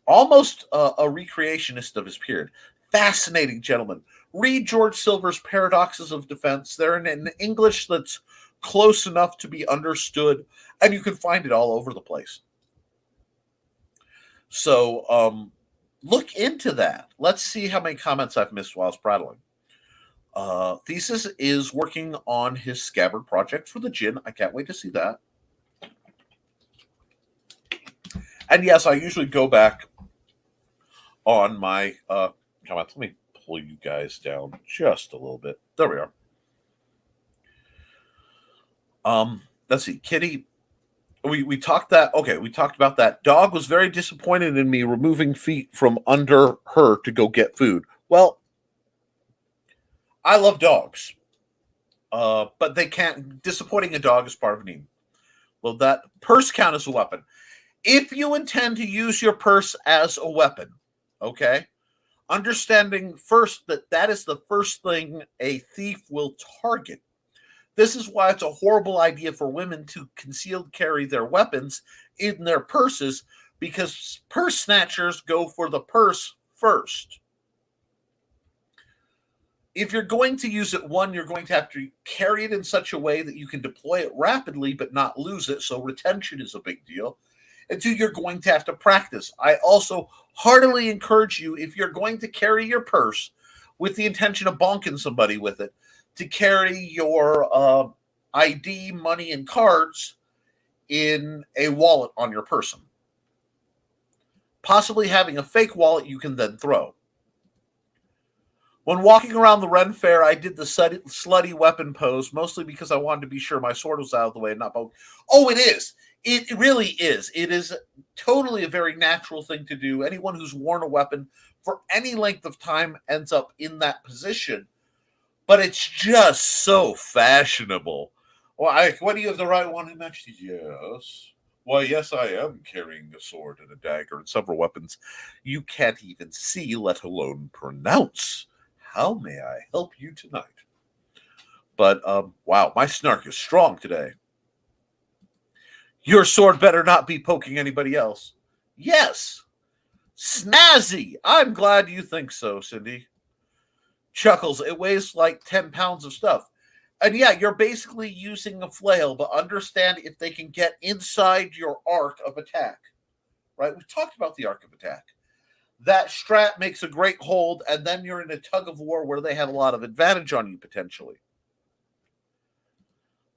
Speaker 1: almost a recreationist of his period. Fascinating gentleman. Read George Silver's Paradoxes of Defense. They're in an English that's close enough to be understood, and you can find it all over the place. So look into that. Let's see how many comments I've missed while I was prattling. Thesis is working on his scabbard project for the gin. I can't wait to see that. And yes, I usually go back on my comments. Let me pull you guys down just a little bit. There we are. Let's see. Kitty, we talked that. Okay, we talked about that. Dog was very disappointed in me removing feet from under her to go get food. Well, I love dogs, but they can't. Disappointing a dog is part of an evening. Well, that purse count is a weapon. If you intend to use your purse as a weapon, okay, understanding first that that is the first thing a thief will target. This is why it's a horrible idea for women to concealed carry their weapons in their purses, because purse snatchers go for the purse first. If you're going to use it, one, you're going to have to carry it in such a way that you can deploy it rapidly but not lose it. So retention is a big deal. And two, you're going to have to practice. I also heartily encourage you, if you're going to carry your purse with the intention of bonking somebody with it, to carry your ID, money, and cards in a wallet on your person. Possibly having a fake wallet you can then throw. When walking around the Ren Fair, I did the slutty weapon pose, mostly because I wanted to be sure my sword was out of the way and not poke. Oh, it is. It really is. It is totally a very natural thing to do. Anyone who's worn a weapon for any length of time ends up in that position. But it's just so fashionable. Well, what do you have the right one in next? Yes. Why, yes, I am carrying a sword and a dagger and several weapons you can't even see, let alone pronounce. How may I help you tonight? But, wow, my snark is strong today. Your sword better not be poking anybody else. Yes. Snazzy. I'm glad you think so, Cindy. Chuckles. It weighs like 10 pounds of stuff. And yeah, you're basically using a flail, but understand if they can get inside your arc of attack. Right? We've talked about the arc of attack. That strap makes a great hold, and then you're in a tug of war where they have a lot of advantage on you, potentially.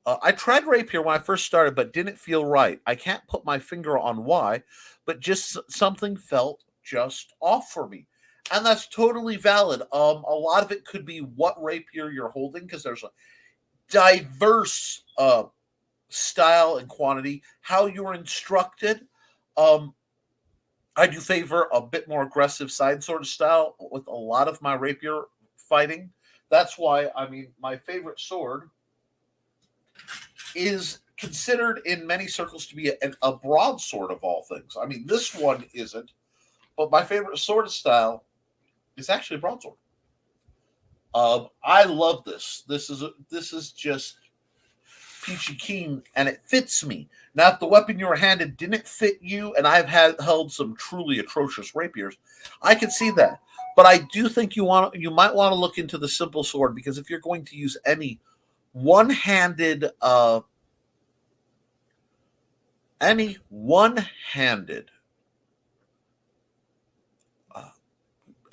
Speaker 1: I tried rapier when I first started, but didn't feel right. I can't put my finger on why, but just something felt just off for me. And that's totally valid. A lot of it could be what rapier you're holding, because there's a diverse style and quantity, how you're instructed. I do favor a bit more aggressive side sword style with a lot of my rapier fighting. That's why, I mean, my favorite sword is considered in many circles to be a broadsword of all things. I mean, this one isn't, but my favorite sword style is actually a broadsword. I love this. This is just peachy keen, and it fits me. Now, if the weapon you were handed didn't fit you, and I've held some truly atrocious rapiers, I can see that. But I do think you might want to look into the simple sword, because if you're going to use any one-handed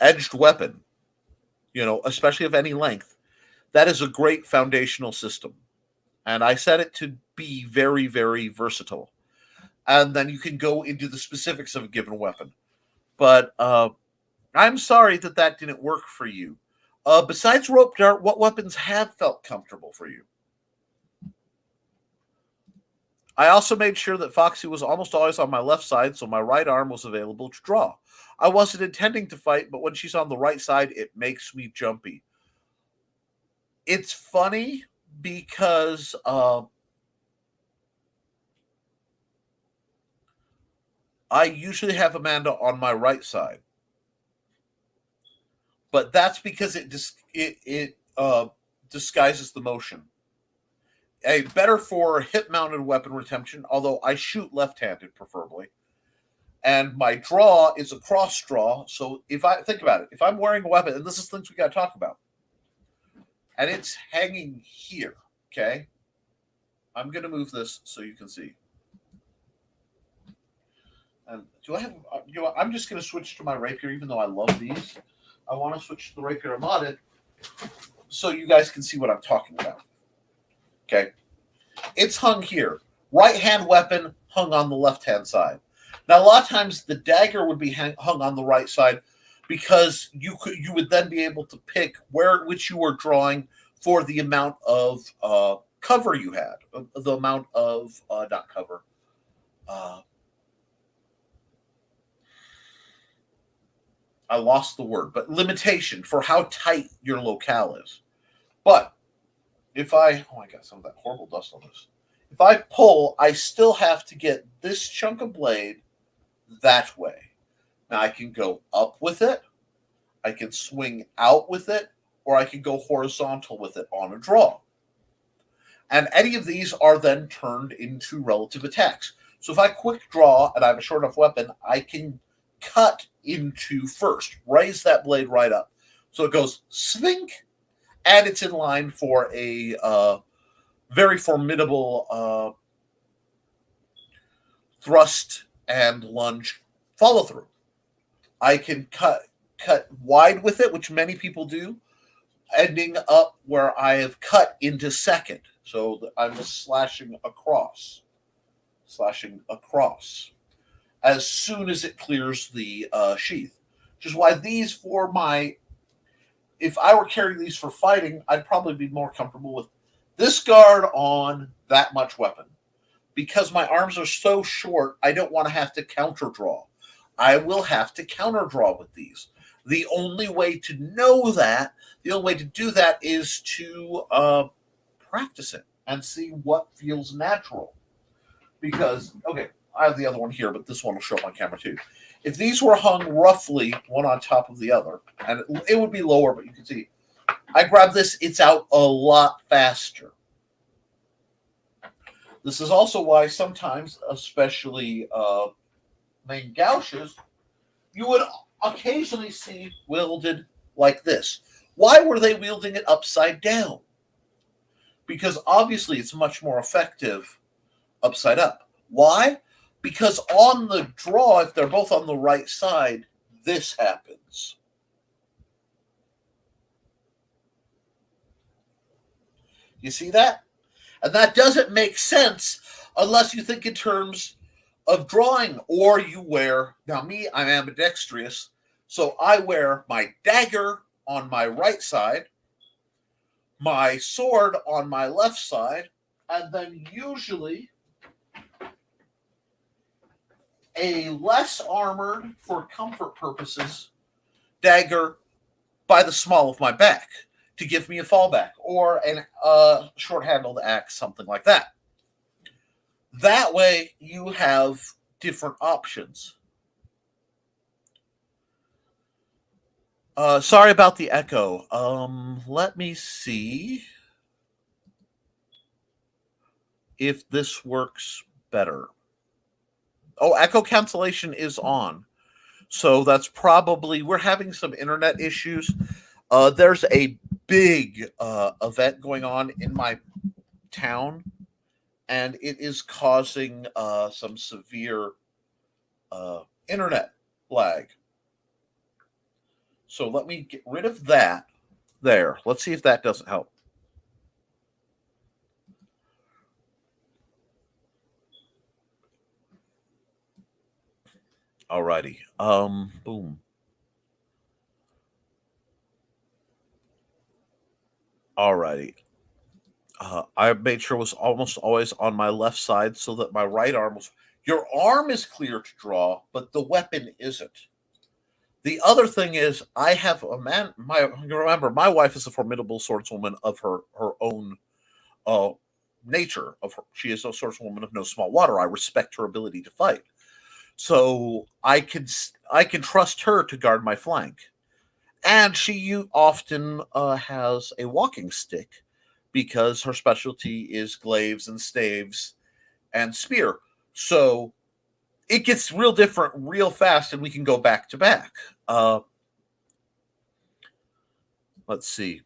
Speaker 1: edged weapon, especially of any length, that is a great foundational system. And I set it to be very, very versatile. And then you can go into the specifics of a given weapon. But I'm sorry that didn't work for you. Besides rope dart, what weapons have felt comfortable for you? I also made sure that Foxy was almost always on my left side, so my right arm was available to draw. I wasn't intending to fight, but when she's on the right side, it makes me jumpy. It's funny because I usually have Amanda on my right side, but that's because it disguises the motion. Better for hip-mounted weapon retention, although I shoot left-handed preferably. And my draw is a cross draw, so if I think about it, if I'm wearing a weapon, and this is things we got to talk about, and it's hanging here, okay? I'm going to move this so you can see. And I'm just going to switch to my rapier, even though I love these. I want to switch to the rapier I'm modded so you guys can see what I'm talking about. Okay? It's hung here. Right-hand weapon hung on the left-hand side. Now, a lot of times the dagger would be hung on the right side, because you would then be able to pick which you were drawing for the amount of cover you had, the amount of not cover. I lost the word, but limitation for how tight your locale is. But if I got some of that horrible dust on this. If I pull, I still have to get this chunk of blade that way. Now I can go up with it, I can swing out with it, or I can go horizontal with it on a draw. And any of these are then turned into relative attacks. So if I quick draw and I have a short enough weapon, I can cut into first, raise that blade right up. So it goes swink, and it's in line for a very formidable thrust and lunge follow through. I can cut wide with it, which many people do, ending up where I have cut into second. So I'm just slashing across as soon as it clears the sheath. Which is why these for my, if I were carrying these for fighting, I'd probably be more comfortable with this guard on that much weapon. Because my arms are so short, I don't want to have to counter draw. I will have to counter draw with these. The only way to know that, the only way to do that is to practice it and see what feels natural. Because, okay, I have the other one here, but this one will show up on camera too. If these were hung roughly one on top of the other, and it would be lower, but you can see, I grab this, it's out a lot faster. This is also why sometimes, especially main gouges, you would occasionally see wielded like this. Why were they wielding it upside down? Because obviously it's much more effective upside up. Why? Because on the draw, if they're both on the right side, this happens. You see that? And that doesn't make sense unless you think in terms of drawing, or you wear, now me, I'm ambidextrous, so I wear my dagger on my right side, my sword on my left side, and then usually a less armored, for comfort purposes, dagger by the small of my back to give me a fallback, or a short-handled axe, something like that. That way, you have different options. Sorry about the echo. Let me see if this works better. Oh, echo cancellation is on. So that's probably, we're having some internet issues. There's a big event going on in my town, and it is causing some severe internet lag. So let me get rid of that there. Let's see if that doesn't help. Alrighty. Boom. Alrighty. I made sure it was almost always on my left side so that my right arm was. Your arm is clear to draw, but the weapon isn't. The other thing is, I have a man. Remember, my wife is a formidable swordswoman of her own nature. She is a swordswoman of no small water. I respect her ability to fight, so I can trust her to guard my flank. And she often has a walking stick because her specialty is glaives and staves and spear. So it gets real different real fast, and we can go back to back. Let's see.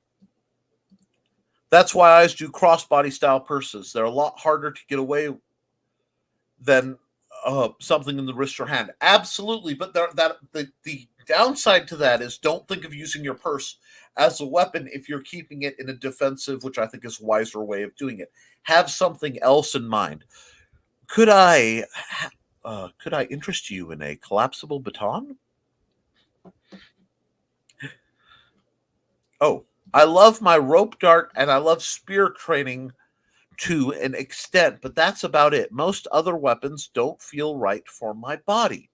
Speaker 1: That's why I always do crossbody style purses. They're a lot harder to get away than something in the wrist or hand. Absolutely, but the downside to that is don't think of using your purse as a weapon if you're keeping it in a defensive, which I think is a wiser way of doing it. Have something else in mind. Could I interest you in a collapsible baton? Oh, I love my rope dart and I love spear training to an extent, but that's about it. Most other weapons don't feel right for my body.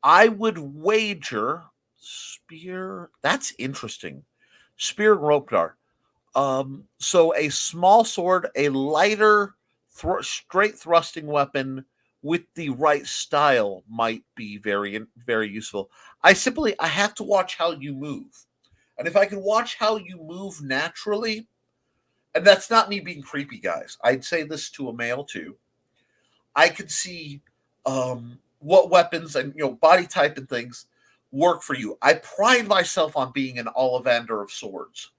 Speaker 1: I would wager spear. That's interesting. Spear and rope dart. So a small sword, a lighter straight thrusting weapon with the right style might be very, very useful. I have to watch how you move. And if I can watch how you move naturally, and that's not me being creepy, guys. I'd say this to a male too. I could see what weapons and body type and things work for you. I pride myself on being an Ollivander of swords.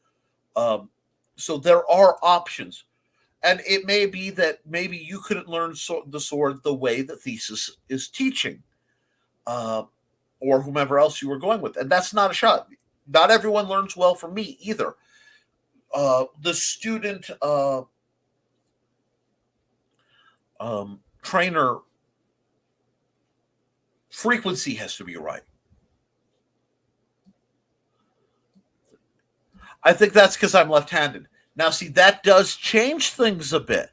Speaker 1: So there are options. And it may be that maybe you couldn't learn the sword the way that Thesis is teaching, or whomever else you were going with. And that's not a shot. Not everyone learns well from me either. The student trainer frequency has to be right. I think that's because I'm left-handed. Now, see, that does change things a bit.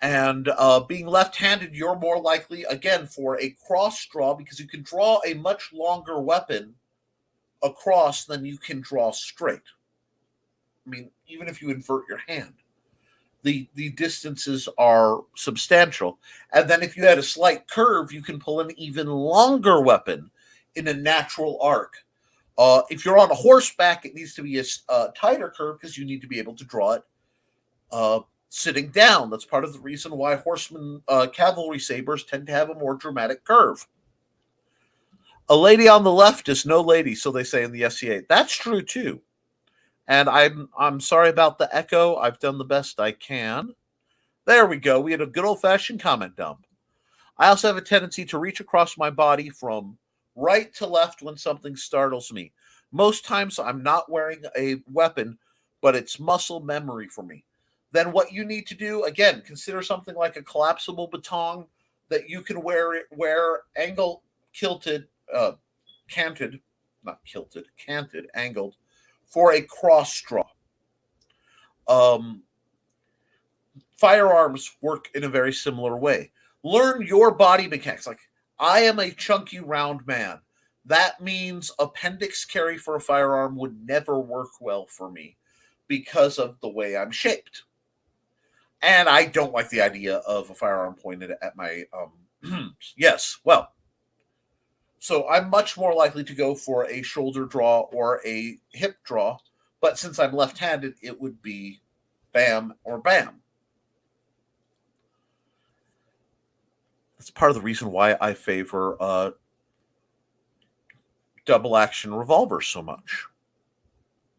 Speaker 1: And being left-handed, you're more likely, again, for a cross draw, because you can draw a much longer weapon across than you can draw straight. I mean, even if you invert your hand, the distances are substantial. And then if you had a slight curve, you can pull an even longer weapon in a natural arc. If you're on a horseback, it needs to be a tighter curve because you need to be able to draw it sitting down. That's part of the reason why horsemen, cavalry sabers tend to have a more dramatic curve. A lady on the left is no lady, so they say in the SCA. That's true too. And I'm sorry about the echo. I've done the best I can. There we go. We had a good old-fashioned comment dump. I also have a tendency to reach across my body from right to left when something startles me. Most times I'm not wearing a weapon, but it's muscle memory for me. Then what you need to do, again, consider something like a collapsible baton that you can wear angled, canted, angled, for a cross draw. Firearms work in a very similar way. Learn your body mechanics. Like, I am a chunky, round man. That means appendix carry for a firearm would never work well for me because of the way I'm shaped. And I don't like the idea of a firearm pointed at my, yes, well. So I'm much more likely to go for a shoulder draw or a hip draw. But since I'm left-handed, it would be bam or bam. That's part of the reason why I favor double action revolvers so much.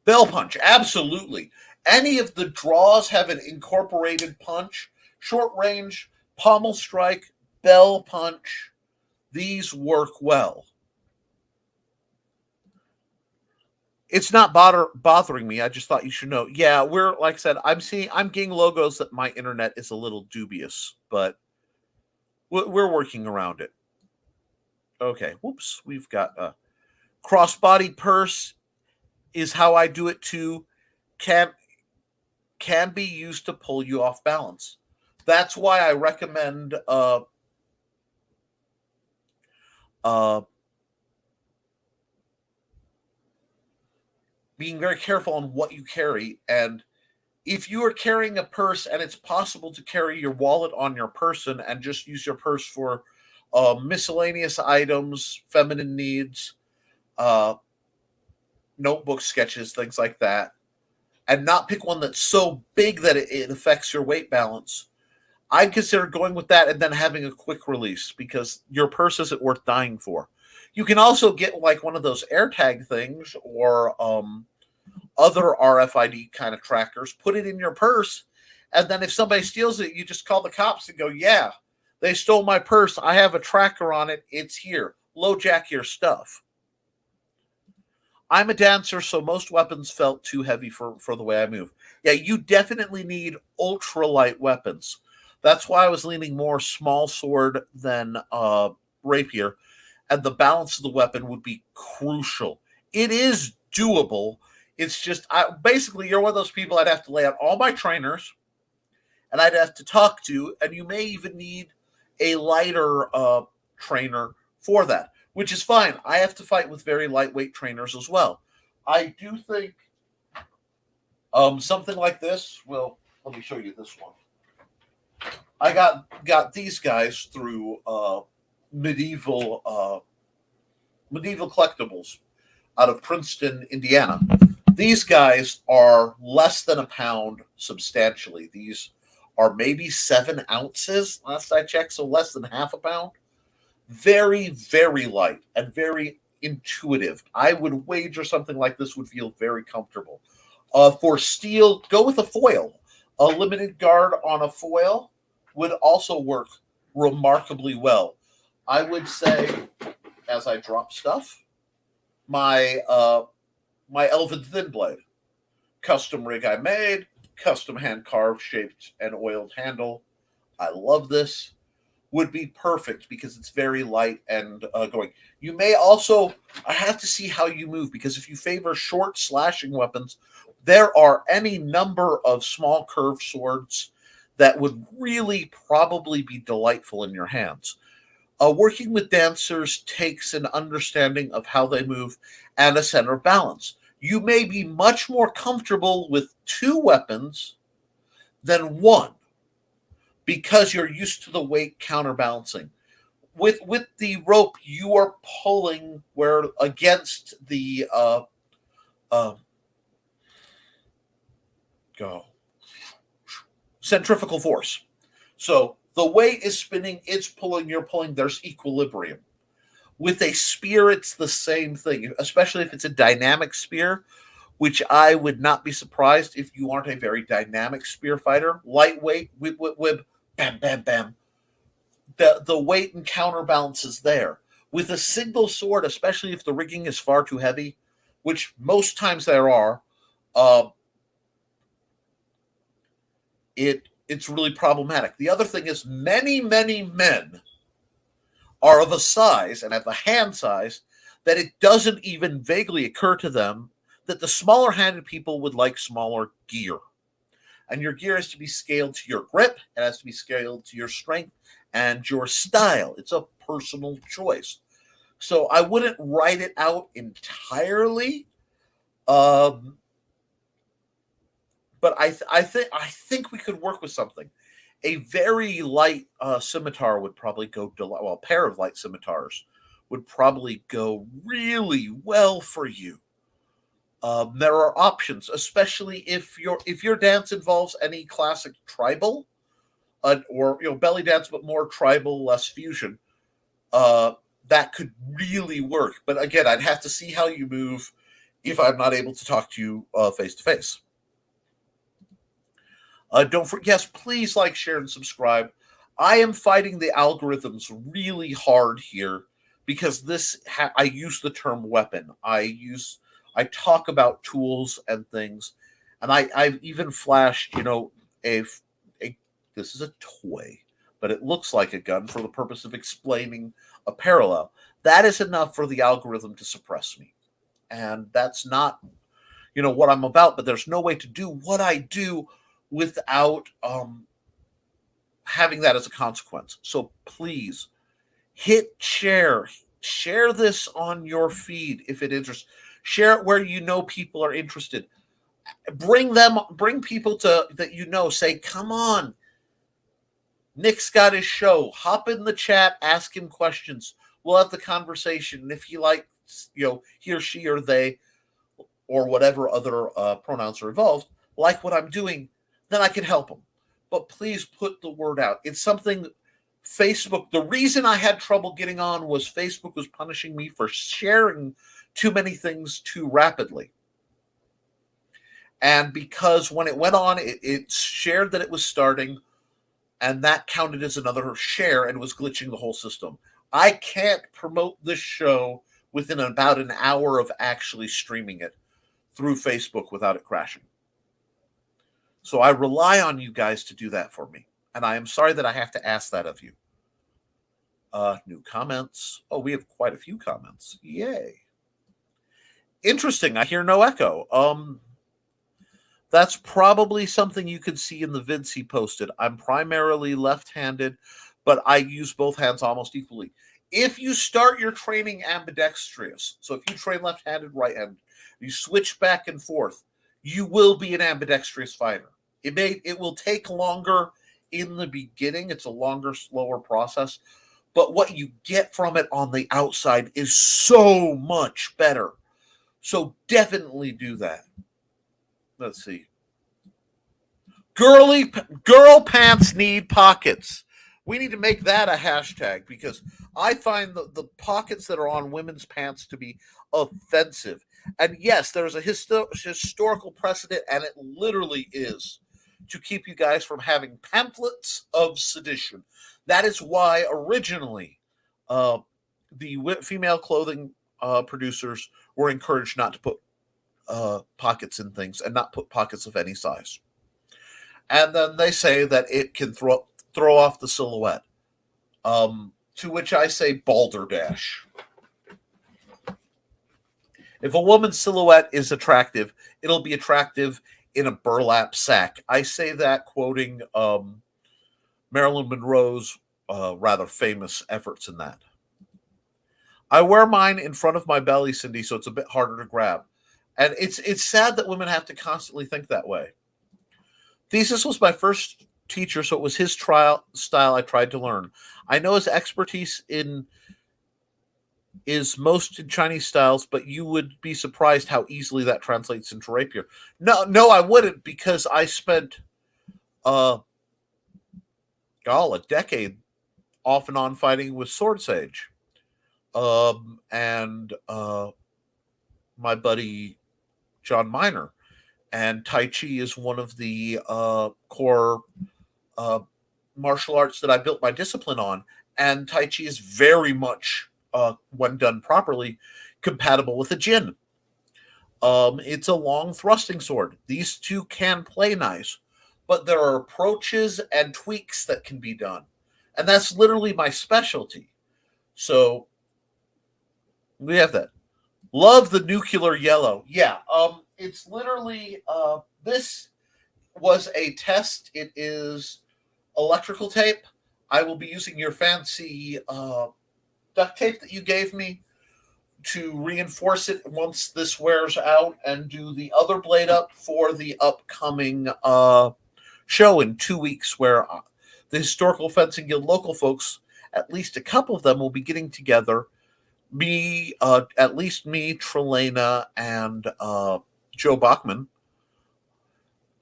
Speaker 1: Bell punch, absolutely. Any of the draws have an incorporated punch, short range, pommel strike, bell punch. These work well. It's not bothering me. I just thought you should know. Yeah, we're, like I said, I'm getting logos that my internet is a little dubious, but we're working around it. Okay, whoops. We've got a crossbody purse is how I do it too. Can be used to pull you off balance. That's why I recommend being very careful on what you carry. And if you are carrying a purse and it's possible to carry your wallet on your person and just use your purse for miscellaneous items, feminine needs, notebook sketches, things like that, and not pick one that's so big that it affects your weight balance, I'd consider going with that and then having a quick release, because your purse isn't worth dying for. You can also get like one of those AirTag things or other RFID kind of trackers, put it in your purse, and then if somebody steals it, you just call the cops and go, yeah, they stole my purse. I have a tracker on it. It's here. LoJack your stuff. I'm a dancer, so most weapons felt too heavy for the way I move. Yeah, you definitely need ultralight weapons. That's why I was leaning more small sword than rapier, and the balance of the weapon would be crucial. It is doable. It's just, basically, you're one of those people I'd have to lay out all my trainers, and I'd have to talk to, and you may even need a lighter trainer for that, which is fine. I have to fight with very lightweight trainers as well. I do think something like this, well, let me show you this one. I got these guys through medieval collectibles out of Princeton, Indiana. These guys are less than a pound substantially. These are maybe 7 ounces last I checked, so less than half a pound. Very, very light and very intuitive. I would wager something like this would feel very comfortable. For steel, go with a foil. A limited guard on a foil would also work remarkably well. I would say, as I drop stuff, my Elven Thin Blade, custom rig I made, custom hand carved, shaped, and oiled handle. I love this. Would be perfect because it's very light and going. You may also, I have to see how you move, because if you favor short slashing weapons, there are any number of small curved swords that would really probably be delightful in your hands. Working with dancers takes an understanding of how they move and a center of balance. You may be much more comfortable with 2 weapons than 1, because you're used to the weight counterbalancing. With the rope, you are pulling where against the centrifugal force. So the weight is spinning, it's pulling, you're pulling, there's equilibrium. With a spear, it's the same thing, especially if it's a dynamic spear, which I would not be surprised if you aren't a very dynamic spear fighter. Lightweight, whip, whip, whip, bam, bam, bam. The weight and counterbalance is there. With a single sword, especially if the rigging is far too heavy, which most times there are, it's really problematic. The other thing is many, many men are of a size and have a hand size that it doesn't even vaguely occur to them that the smaller-handed people would like smaller gear. And your gear has to be scaled to your grip. It has to be scaled to your strength and your style. It's a personal choice. So I wouldn't write it out entirely. But I think we could work with something. A very light scimitar would probably go, well, a pair of light scimitars would probably go really well for you. There are options, especially if your dance involves any classic tribal, or belly dance, but more tribal, less fusion. That could really work. But again, I'd have to see how you move if I'm not able to talk to you face to face. Don't forget, yes, please like, share, and subscribe. I am fighting the algorithms really hard here because I use the term weapon. I talk about tools and things, and I've even flashed, this is a toy, but it looks like a gun for the purpose of explaining a parallel. That is enough for the algorithm to suppress me, and that's not, what I'm about. But there's no way to do what I do without having that as a consequence. So please hit share this on your feed if it interests. Share it where people are interested. Bring people that say, come on, Nick's got his show. Hop in the chat, ask him questions. We'll have the conversation. And if he likes, he or she or they, or whatever other pronouns are involved, like what I'm doing, then I can help them. But please put the word out. It's something Facebook, the reason I had trouble getting on was Facebook was punishing me for sharing too many things too rapidly. And because when it went on, it shared that it was starting, and that counted as another share and was glitching the whole system. I can't promote this show within about an hour of actually streaming it through Facebook without it crashing. So I rely on you guys to do that for me. And I am sorry that I have to ask that of you. New comments. Oh, we have quite a few comments. Yay. Interesting. I hear no echo. That's probably something you could see in the vids he posted. I'm primarily left-handed, but I use both hands almost equally. If you start your training ambidextrous, so if you train left-handed, right-handed, you switch back and forth, you will be an ambidextrous fighter. It will take longer. in the beginning. It's a longer, slower process. But what you get from it on the outside is so much better. So definitely do that. Let's see. Girl pants need pockets. We need to make that a hashtag because I find the pockets that are on women's pants to be offensive. And yes, there's a historical precedent, and it literally is to keep you guys from having pamphlets of sedition. That is why originally the female clothing producers were encouraged not to put pockets in things and not put pockets of any size. And then they say that it can throw off the silhouette. To which I say balderdash. If a woman's silhouette is attractive, it'll be attractive in a burlap sack. I say that quoting Marilyn Monroe's rather famous efforts in that. I wear mine in front of my belly, Cindy, so it's a bit harder to grab. And it's sad that women have to constantly think that way. Thesis was my first teacher, so it was his style I tried to learn. I know his expertise is most in Chinese styles, but you would be surprised how easily that translates into rapier. No, I wouldn't, because I spent a decade off and on fighting with Sword Sage. And my buddy John Miner. And Tai Chi is one of the core martial arts that I built my discipline on. And Tai Chi is very much, when done properly, compatible with a Jin. It's a long thrusting sword. These two can play nice, but there are approaches and tweaks that can be done. And that's literally my specialty. So we have that. Love the nuclear yellow. Yeah, it's literally, this was a test. It is electrical tape. I will be using your fancy duct tape that you gave me to reinforce it once this wears out and do the other blade up for the upcoming show in 2 weeks, where the Historical Fencing Guild local folks, at least a couple of them, will be getting together. At least me, Trelena, and Joe Bachman,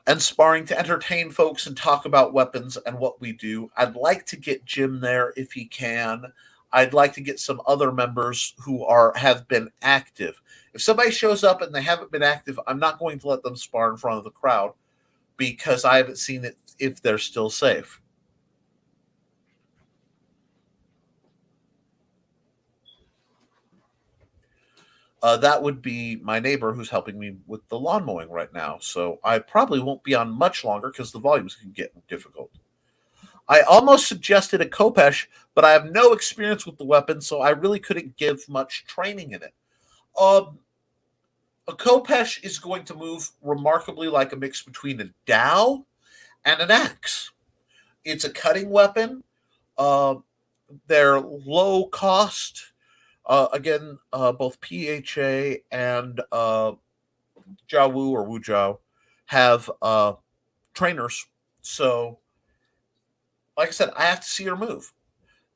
Speaker 1: and sparring to entertain folks and talk about weapons and what we do. I'd like to get Jim there if he can. I'd like to get some other members who have been active. If somebody shows up and they haven't been active, I'm not going to let them spar in front of the crowd because I haven't seen it if they're still safe. That would be my neighbor who's helping me with the lawn mowing right now. So I probably won't be on much longer because the volumes can get difficult. I almost suggested a Kopesh, but I have no experience with the weapon, so I really couldn't give much training in it. A Kopesh is going to move remarkably like a mix between a dao and an axe. It's a cutting weapon. They're low cost. Again, both PHA and Jiao Wu or Wu Jiao have trainers. So, like I said, I have to see her move.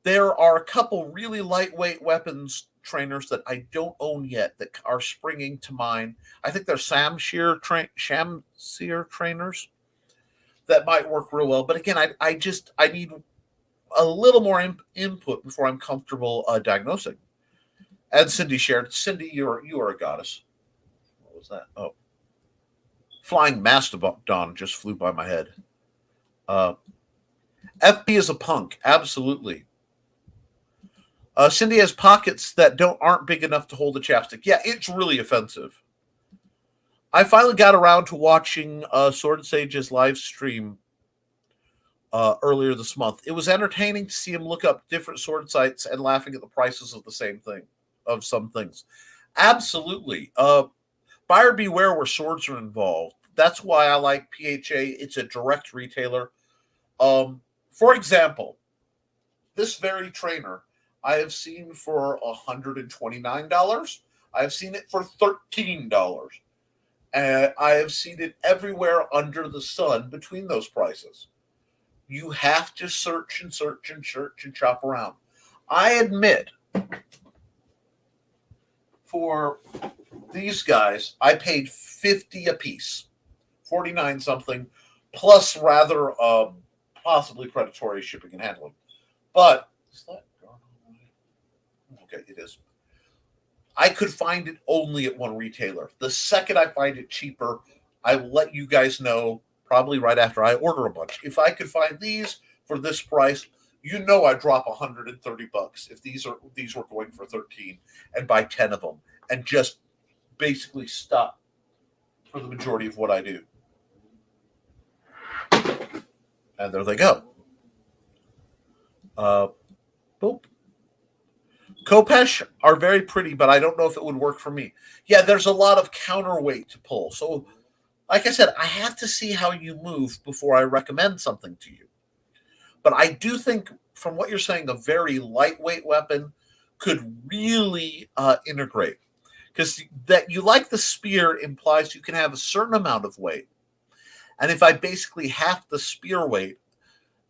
Speaker 1: There are a couple really lightweight weapons trainers that I don't own yet that are springing to mind. I think they're Shamsir trainers that might work real well. But again, I need a little more input before I'm comfortable diagnosing. And Cindy shared. Cindy, you are a goddess. What was that? Oh. Flying Mastodon just flew by my head. FP is a punk. Absolutely. Cindy has pockets that aren't big enough to hold a chapstick. Yeah, it's really offensive. I finally got around to watching Sword Sage's live stream earlier this month. It was entertaining to see him look up different sword sites and laughing at the prices of the same thing. Of some things. Absolutely. Buyer beware where swords are involved. That's why I like PHA. It's a direct retailer. For example, this very trainer I have seen for $129. I have seen it for $13. And I have seen it everywhere under the sun between those prices. You have to search and search and search and shop around. I admit, for these guys, I paid $50 a piece, 49 something, plus rather possibly predatory shipping and handling. But is that okay? It is. I could find it only at one retailer. The second I find it cheaper, I will let you guys know probably right after I order a bunch. If I could find these for this price, you know I drop $130 if these were going for 13 and buy 10 of them and just basically stop for the majority of what I do. And there they go. Boop. Kopesh are very pretty, but I don't know if it would work for me. Yeah, there's a lot of counterweight to pull. So, like I said, I have to see how you move before I recommend something to you. But I do think, from what you're saying, a very lightweight weapon could really integrate. Because that you like the spear implies you can have a certain amount of weight. And if I basically half the spear weight,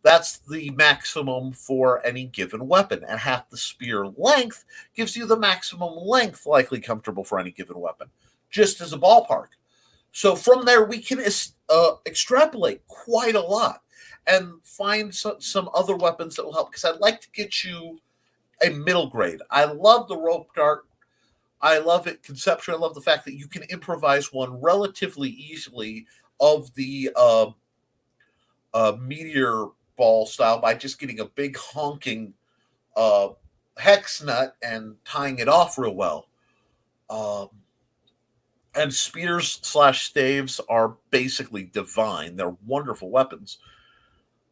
Speaker 1: that's the maximum for any given weapon. And half the spear length gives you the maximum length likely comfortable for any given weapon, just as a ballpark. So from there, we can extrapolate quite a lot and find some other weapons that will help. Because I'd like to get you a middle grade. I love the rope dart. I love it conceptually. I love the fact that you can improvise one relatively easily of the meteor ball style by just getting a big honking hex nut and tying it off real well. And spears / staves are basically divine. They're wonderful weapons.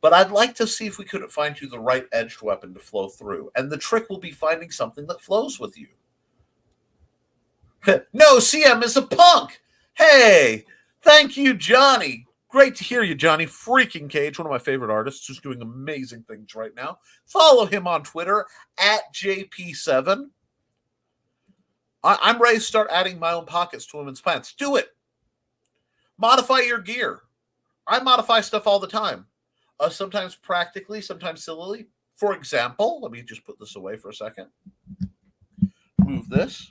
Speaker 1: But I'd like to see if we couldn't find you the right edged weapon to flow through. And the trick will be finding something that flows with you. No, CM is a punk. Hey, thank you, Johnny. Great to hear you, Johnny. Freaking Cage, one of my favorite artists, who's doing amazing things right now. Follow him on Twitter at JP7. I'm ready to start adding my own pockets to women's pants. Do it. Modify your gear. I modify stuff all the time. Sometimes practically, sometimes sillily. For example, let me just put this away for a second. Move this.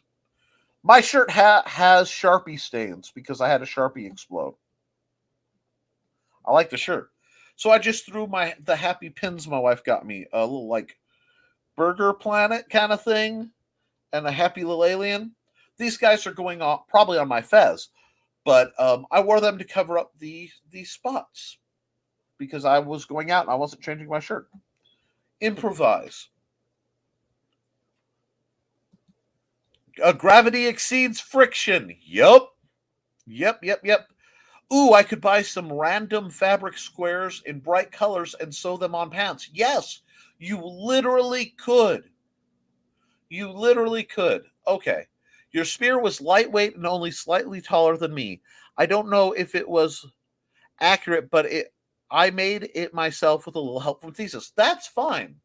Speaker 1: My shirt has Sharpie stains because I had a Sharpie explode. I like the shirt. So I just threw the happy pins my wife got me, a little like Burger Planet kind of thing, and a happy little alien. These guys are going on probably on my fez, but I wore them to cover up the spots because I was going out and I wasn't changing my shirt. Improvise. Gravity exceeds friction. Yup. Ooh, I could buy some random fabric squares in bright colors and sew them on pants. Yes, you literally could. Okay. Your spear was lightweight and only slightly taller than me. I don't know if it was accurate, but I made it myself with a little help from Thesis. That's fine.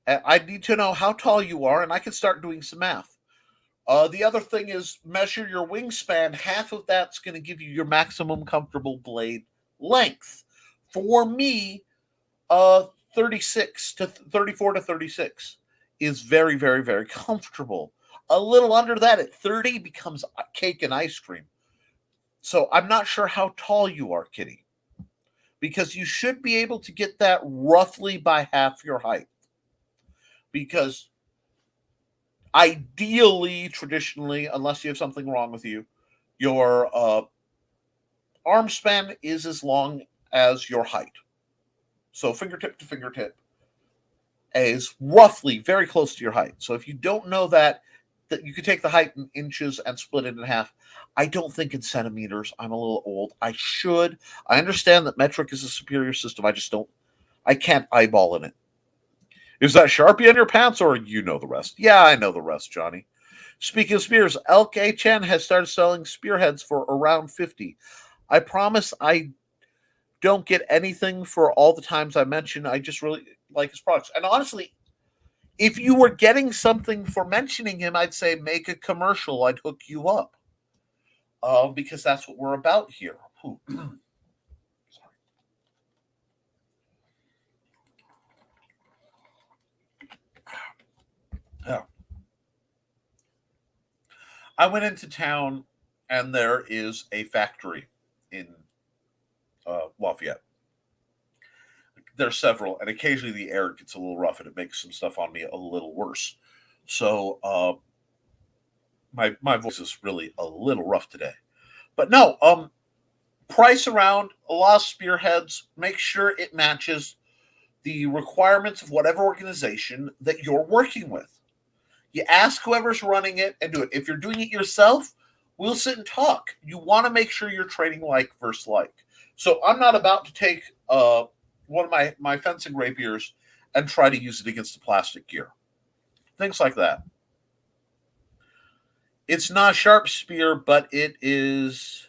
Speaker 1: I need to know how tall you are, and I can start doing some math. The other thing is measure your wingspan. Half of that's going to give you your maximum comfortable blade length. For me, 36 to 34 to 36 is very, very, very comfortable. A little under that at 30 becomes cake and ice cream. So I'm not sure how tall you are, Kitty, because you should be able to get that roughly by half your height. Because ideally, traditionally, unless you have something wrong with you, your arm span is as long as your height. So fingertip to fingertip is roughly very close to your height. So if you don't know that you could take the height in inches and split it in half. I don't think in centimeters. I'm a little old. I should. I understand that metric is a superior system. I can't eyeball in it. Is that Sharpie on your pants, or you know the rest? Yeah, I know the rest, Johnny. Speaking of spears, Elk HN has started selling spearheads for around 50. I promise I don't get anything for all the times I mention. I just really like his products. And honestly, if you were getting something for mentioning him, I'd say make a commercial. I'd hook you up. because that's what we're about here. Yeah. I went into town, and there is a factory in Lafayette. There's several, and occasionally the air gets a little rough, and it makes some stuff on me a little worse. So my voice is really a little rough today. But no, price around a lot of spearheads. Make sure it matches the requirements of whatever organization that you're working with. You ask whoever's running it and do it. If you're doing it yourself, we'll sit and talk. You want to make sure you're trading like versus like. So I'm not about to take one of my fencing rapiers and try to use it against the plastic gear. Things like that. It's not a sharp spear, but it is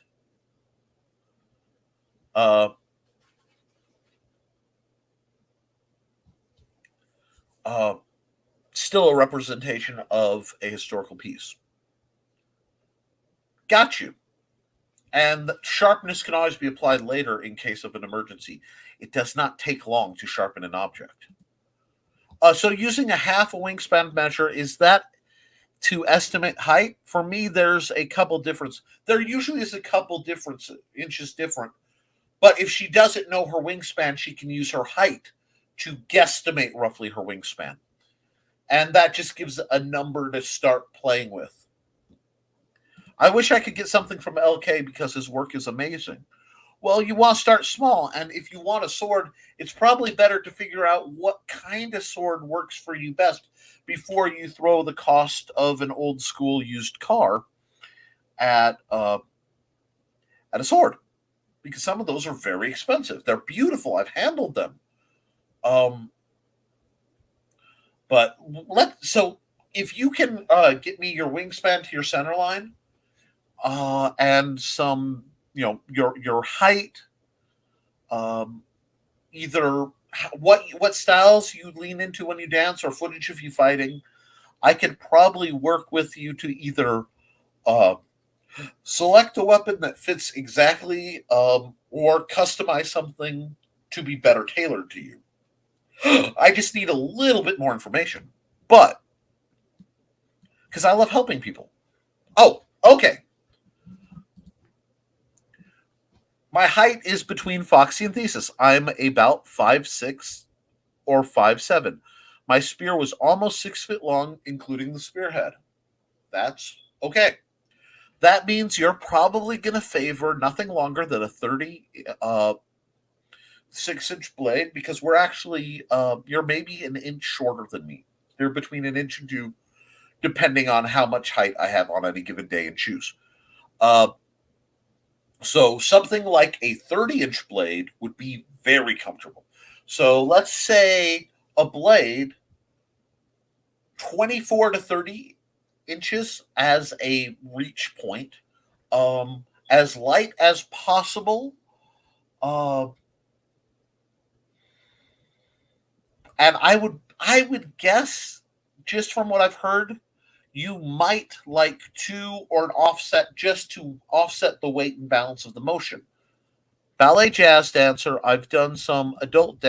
Speaker 1: uh, uh, still a representation of a historical piece. Got you. And sharpness can always be applied later in case of an emergency. It does not take long to sharpen an object. So using a half a wingspan measure, is that to estimate height? For me, there's a couple difference. There usually is a couple difference inches different. But if she doesn't know her wingspan, she can use her height to guesstimate roughly her wingspan. And that just gives a number to start playing with. I wish I could get something from LK because his work is amazing. Well, you want to start small, and if you want a sword, it's probably better to figure out what kind of sword works for you best before you throw the cost of an old school used car at a sword, because some of those are very expensive. They're beautiful. I've handled them. Um, but so if you can get me your wingspan to your center line, and some, your height, um, either what styles you lean into when you dance or footage of you fighting. I could probably work with you to either uh, select a weapon that fits exactly, or customize something to be better tailored to you. I just need a little bit more information, but because I love helping people. Oh, okay. My height is between Foxy and Thesis. I'm about 5'6" or 5'7". My spear was almost 6 feet long, including the spearhead. That's okay. That means you're probably going to favor nothing longer than a 36-inch blade, because we're actually, you're maybe an inch shorter than me. You're between an inch and two, depending on how much height I have on any given day and shoes. Uh, So something like a 30-inch blade would be very comfortable. So let's say a blade 24 to 30 inches as a reach point, as light as possible. Uh, and I would guess, just from what I've heard, you might like two or an offset just to offset the weight and balance of the motion. Ballet jazz dancer. I've done some adult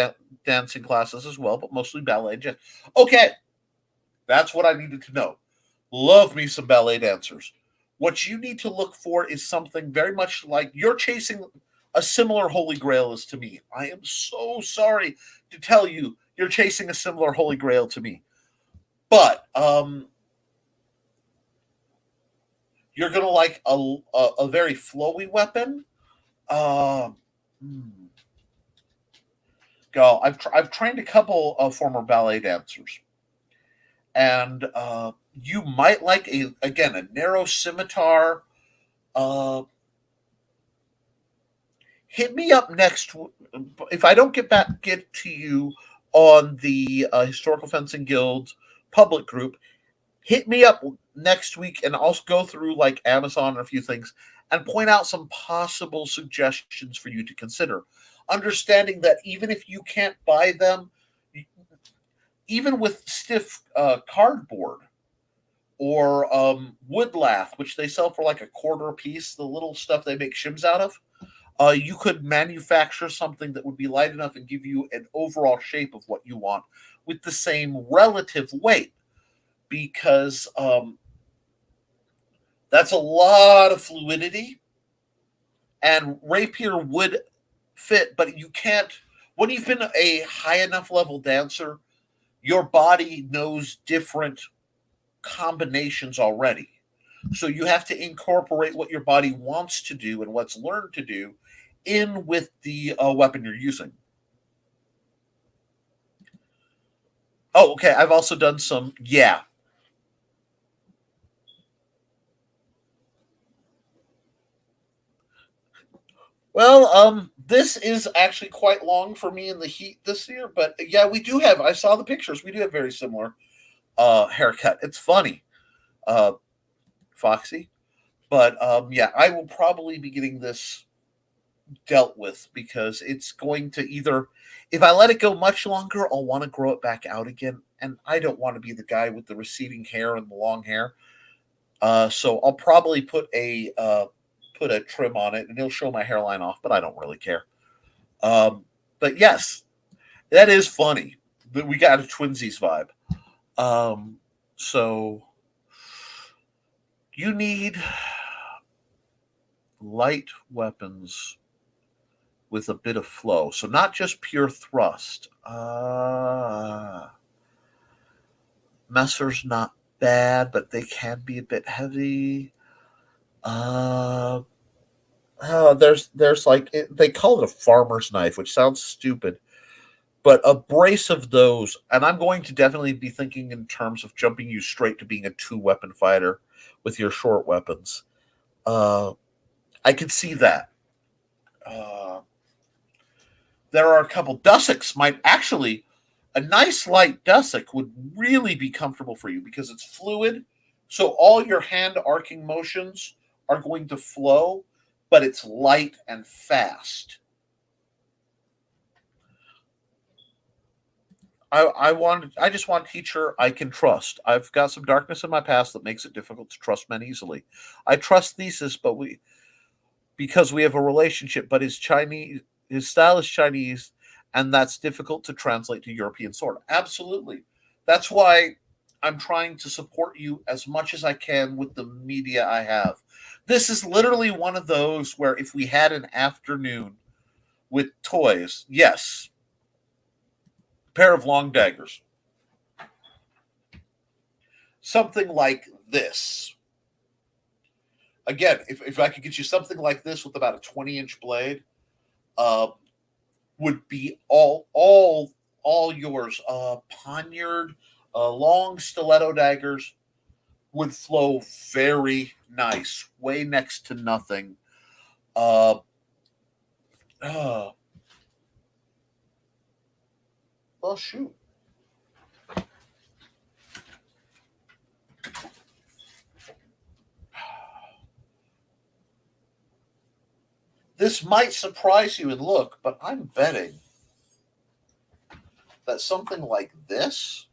Speaker 1: dancing classes as well, but mostly ballet jazz. Okay, that's what I needed to know. Love me some ballet dancers. What you need to look for is something very much like you're chasing a similar holy grail as to me. I am so sorry to tell you you're chasing a similar holy grail to me. But you're gonna like a very flowy weapon. Uh, hmm. Go. I've trained a couple of former ballet dancers, and you might like a narrow scimitar. Uh, Hit me up next if I don't get to you on the Historical Fencing Guild public group. Hit me up next week, and I'll go through like Amazon and a few things and point out some possible suggestions for you to consider. Understanding that even if you can't buy them, even with stiff cardboard, or wood lath, which they sell for like a quarter a piece, the little stuff they make shims out of. You could manufacture something that would be light enough and give you an overall shape of what you want with the same relative weight, because that's a lot of fluidity, and rapier would fit, but you can't. When you've been a high enough level dancer, your body knows different combinations already. So you have to incorporate what your body wants to do and what's learned to do in with the weapon you're using. Oh, okay. I've also done some, yeah. Well, this is actually quite long for me in the heat this year, but yeah, we do have. I saw the pictures. We do have very similar haircut. It's funny, uh, Foxy, but yeah, I will probably be getting this dealt with because it's going to either, if I let it go much longer, I'll want to grow it back out again, and I don't want to be the guy with the receding hair and the long hair. So I'll probably put a trim on it, and it'll show my hairline off, but I don't really care. But yes, that is funny. But we got a twinsies vibe. So you need light weapons with a bit of flow. So not just pure thrust. Messer's not bad, but they can be a bit heavy. There's like they call it a farmer's knife, which sounds stupid, but a brace of those, and I'm going to definitely be thinking in terms of jumping you straight to being a 2-weapon fighter with your short weapons. I could see that. Uh, there are a couple dussicks might actually a nice light dussock would really be comfortable for you because it's fluid, so all your hand arcing motions are going to flow, but it's light and fast. I just want a teacher I can trust. I've got some darkness in my past that makes it difficult to trust men easily. I trust Thesis, but we because we have a relationship, but his style is Chinese, and that's difficult to translate to European sword. Absolutely. That's why I'm trying to support you as much as I can with the media I have. This is literally one of those where if we had an afternoon with toys, yes, pair of long daggers. Something like this. Again, if I could get you something like this with about a 20-inch blade, uh, would be all yours. Poniard, long stiletto daggers would flow very nice, way next to nothing. Uh, oh shoot. This might surprise you in look, but I'm betting that something like this,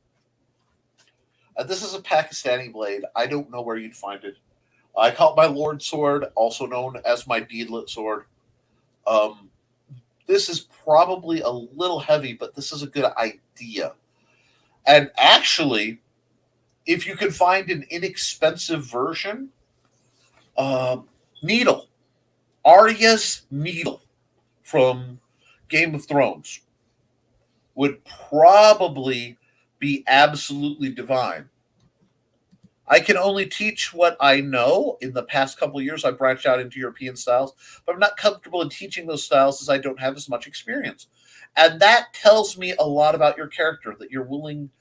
Speaker 1: this is a Pakistani blade. I don't know where you'd find it. I call it my Lord sword, also known as my beadlet sword. Um, this is probably a little heavy, but this is a good idea. And actually, if you can find an inexpensive version, needle, Arya's needle from Game of Thrones would probably be absolutely divine. I can only teach what I know. In the past couple of years, I branched out into European styles, but I'm not comfortable in teaching those styles as I don't have as much experience. And that tells me a lot about your character, that you're willing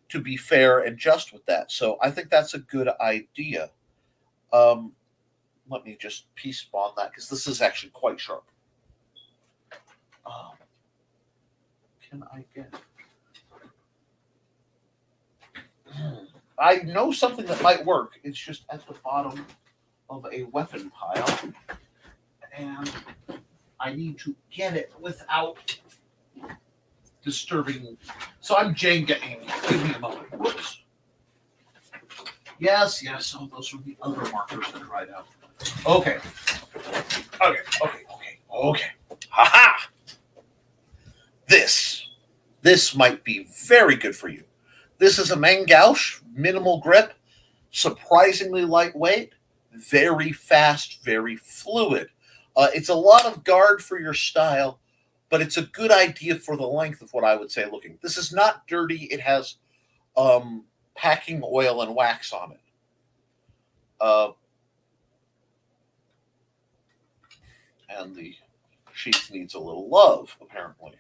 Speaker 1: to be fair and just with that. So I think that's a good idea. Um, Let me just piece spawn that because this is actually quite sharp. Um, can I get? I know something that might work. It's just at the bottom of a weapon pile, and I need to get it without disturbing. So I'm Jenga-ing. Give me a moment. Whoops. Yes. Oh, those were the other markers that dried out. Okay. Ha-ha! This might be very good for you. This is a Mangouche, minimal grip, surprisingly lightweight, very fast, very fluid. It's a lot of guard for your style, but it's a good idea for the length of what I would say looking. This is not dirty. It has packing oil and wax on it. And the sheath needs a little love, apparently.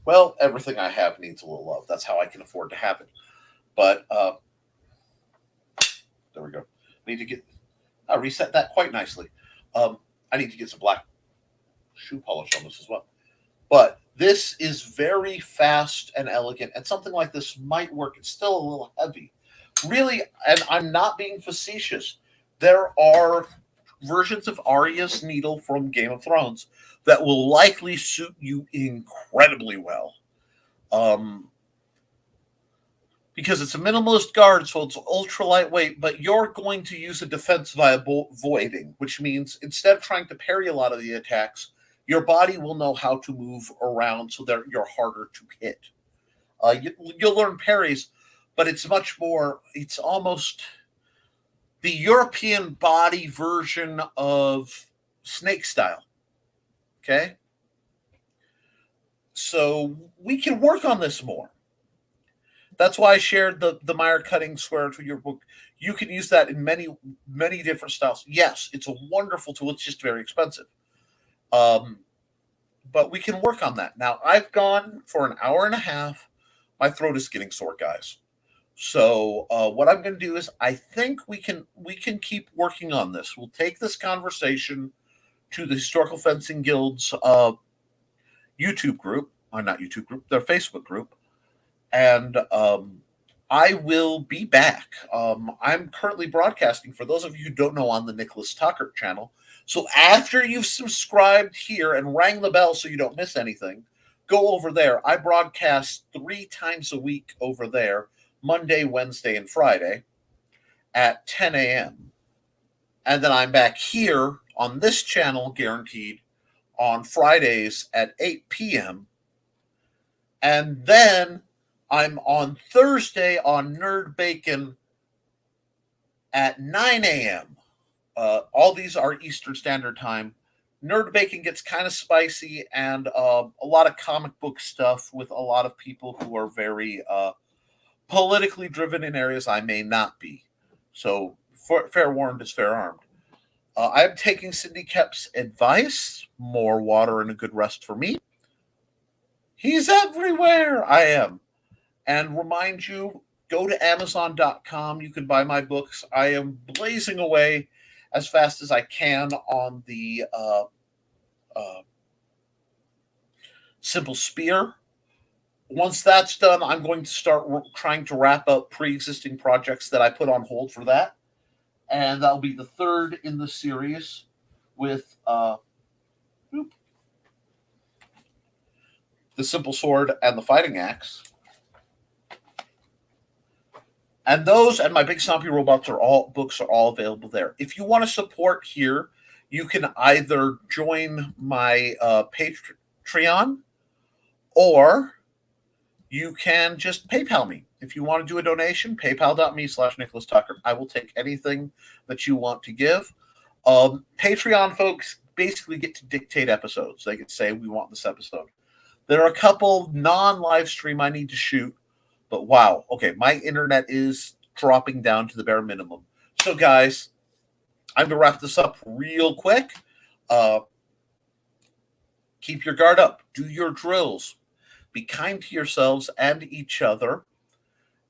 Speaker 1: Well, everything I have needs a little love. That's how I can afford to have it. But there we go. I reset that quite nicely. I need to get some black shoe polish on this as well. But this is very fast and elegant, and something like this might work. It's still a little heavy. Really, and I'm not being facetious, there are versions of Arya's needle from Game of Thrones that will likely suit you incredibly well. Because it's a minimalist guard, so it's ultra lightweight, but you're going to use a defense via voiding, which means instead of trying to parry a lot of the attacks, your body will know how to move around so that you're harder to hit. You'll learn parries, but it's almost the European body version of snake style. Okay? So we can work on this more. That's why I shared the Meyer cutting square to your book. You can use that in many, many different styles. Yes, it's a wonderful tool. It's just very expensive. But we can work on that. Now, I've gone for an hour and a half. My throat is getting sore, guys. So what I'm going to do is I think we can keep working on this. We'll take this conversation to the Historical Fencing Guild's YouTube group. Not YouTube group, their Facebook group. And I will be back. I'm currently broadcasting, for those of you who don't know, on the Nicholas Tucker channel. So after you've subscribed here and rang the bell so you don't miss anything, go over there. I broadcast 3 times a week over there, Monday, Wednesday, and Friday at 10 a.m. And then I'm back here on this channel, guaranteed, on Fridays at 8 p.m. And then I'm on Thursday on Nerd Bacon at 9 a.m. All these are Eastern Standard Time. Nerd Bacon gets kind of spicy and a lot of comic book stuff with a lot of people who are very politically driven in areas I may not be. So fair warned is fair armed. I'm taking Cindy Kep's advice. More water and a good rest for me. He's everywhere. I am. And remind you, go to Amazon.com. You can buy my books. I am blazing away as fast as I can on the Simple Spear. Once that's done, I'm going to start trying to wrap up pre-existing projects that I put on hold for that. And that'll be the 3rd in the series with the Simple Sword and the Fighting Axe. And those and my Big Stompy Robots books are all available there. If you want to support here, you can either join my Patreon or you can just PayPal me. If you want to do a donation, paypal.me/Nicholas Tucker. I will take anything that you want to give. Patreon folks basically get to dictate episodes. They can say, we want this episode. There are a couple non-live stream I need to shoot. But wow, okay, my internet is dropping down to the bare minimum. So guys, I'm going to wrap this up real quick. Keep your guard up. Do your drills. Be kind to yourselves and each other.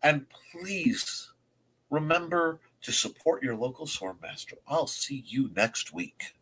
Speaker 1: And please remember to support your local swordmaster. I'll see you next week.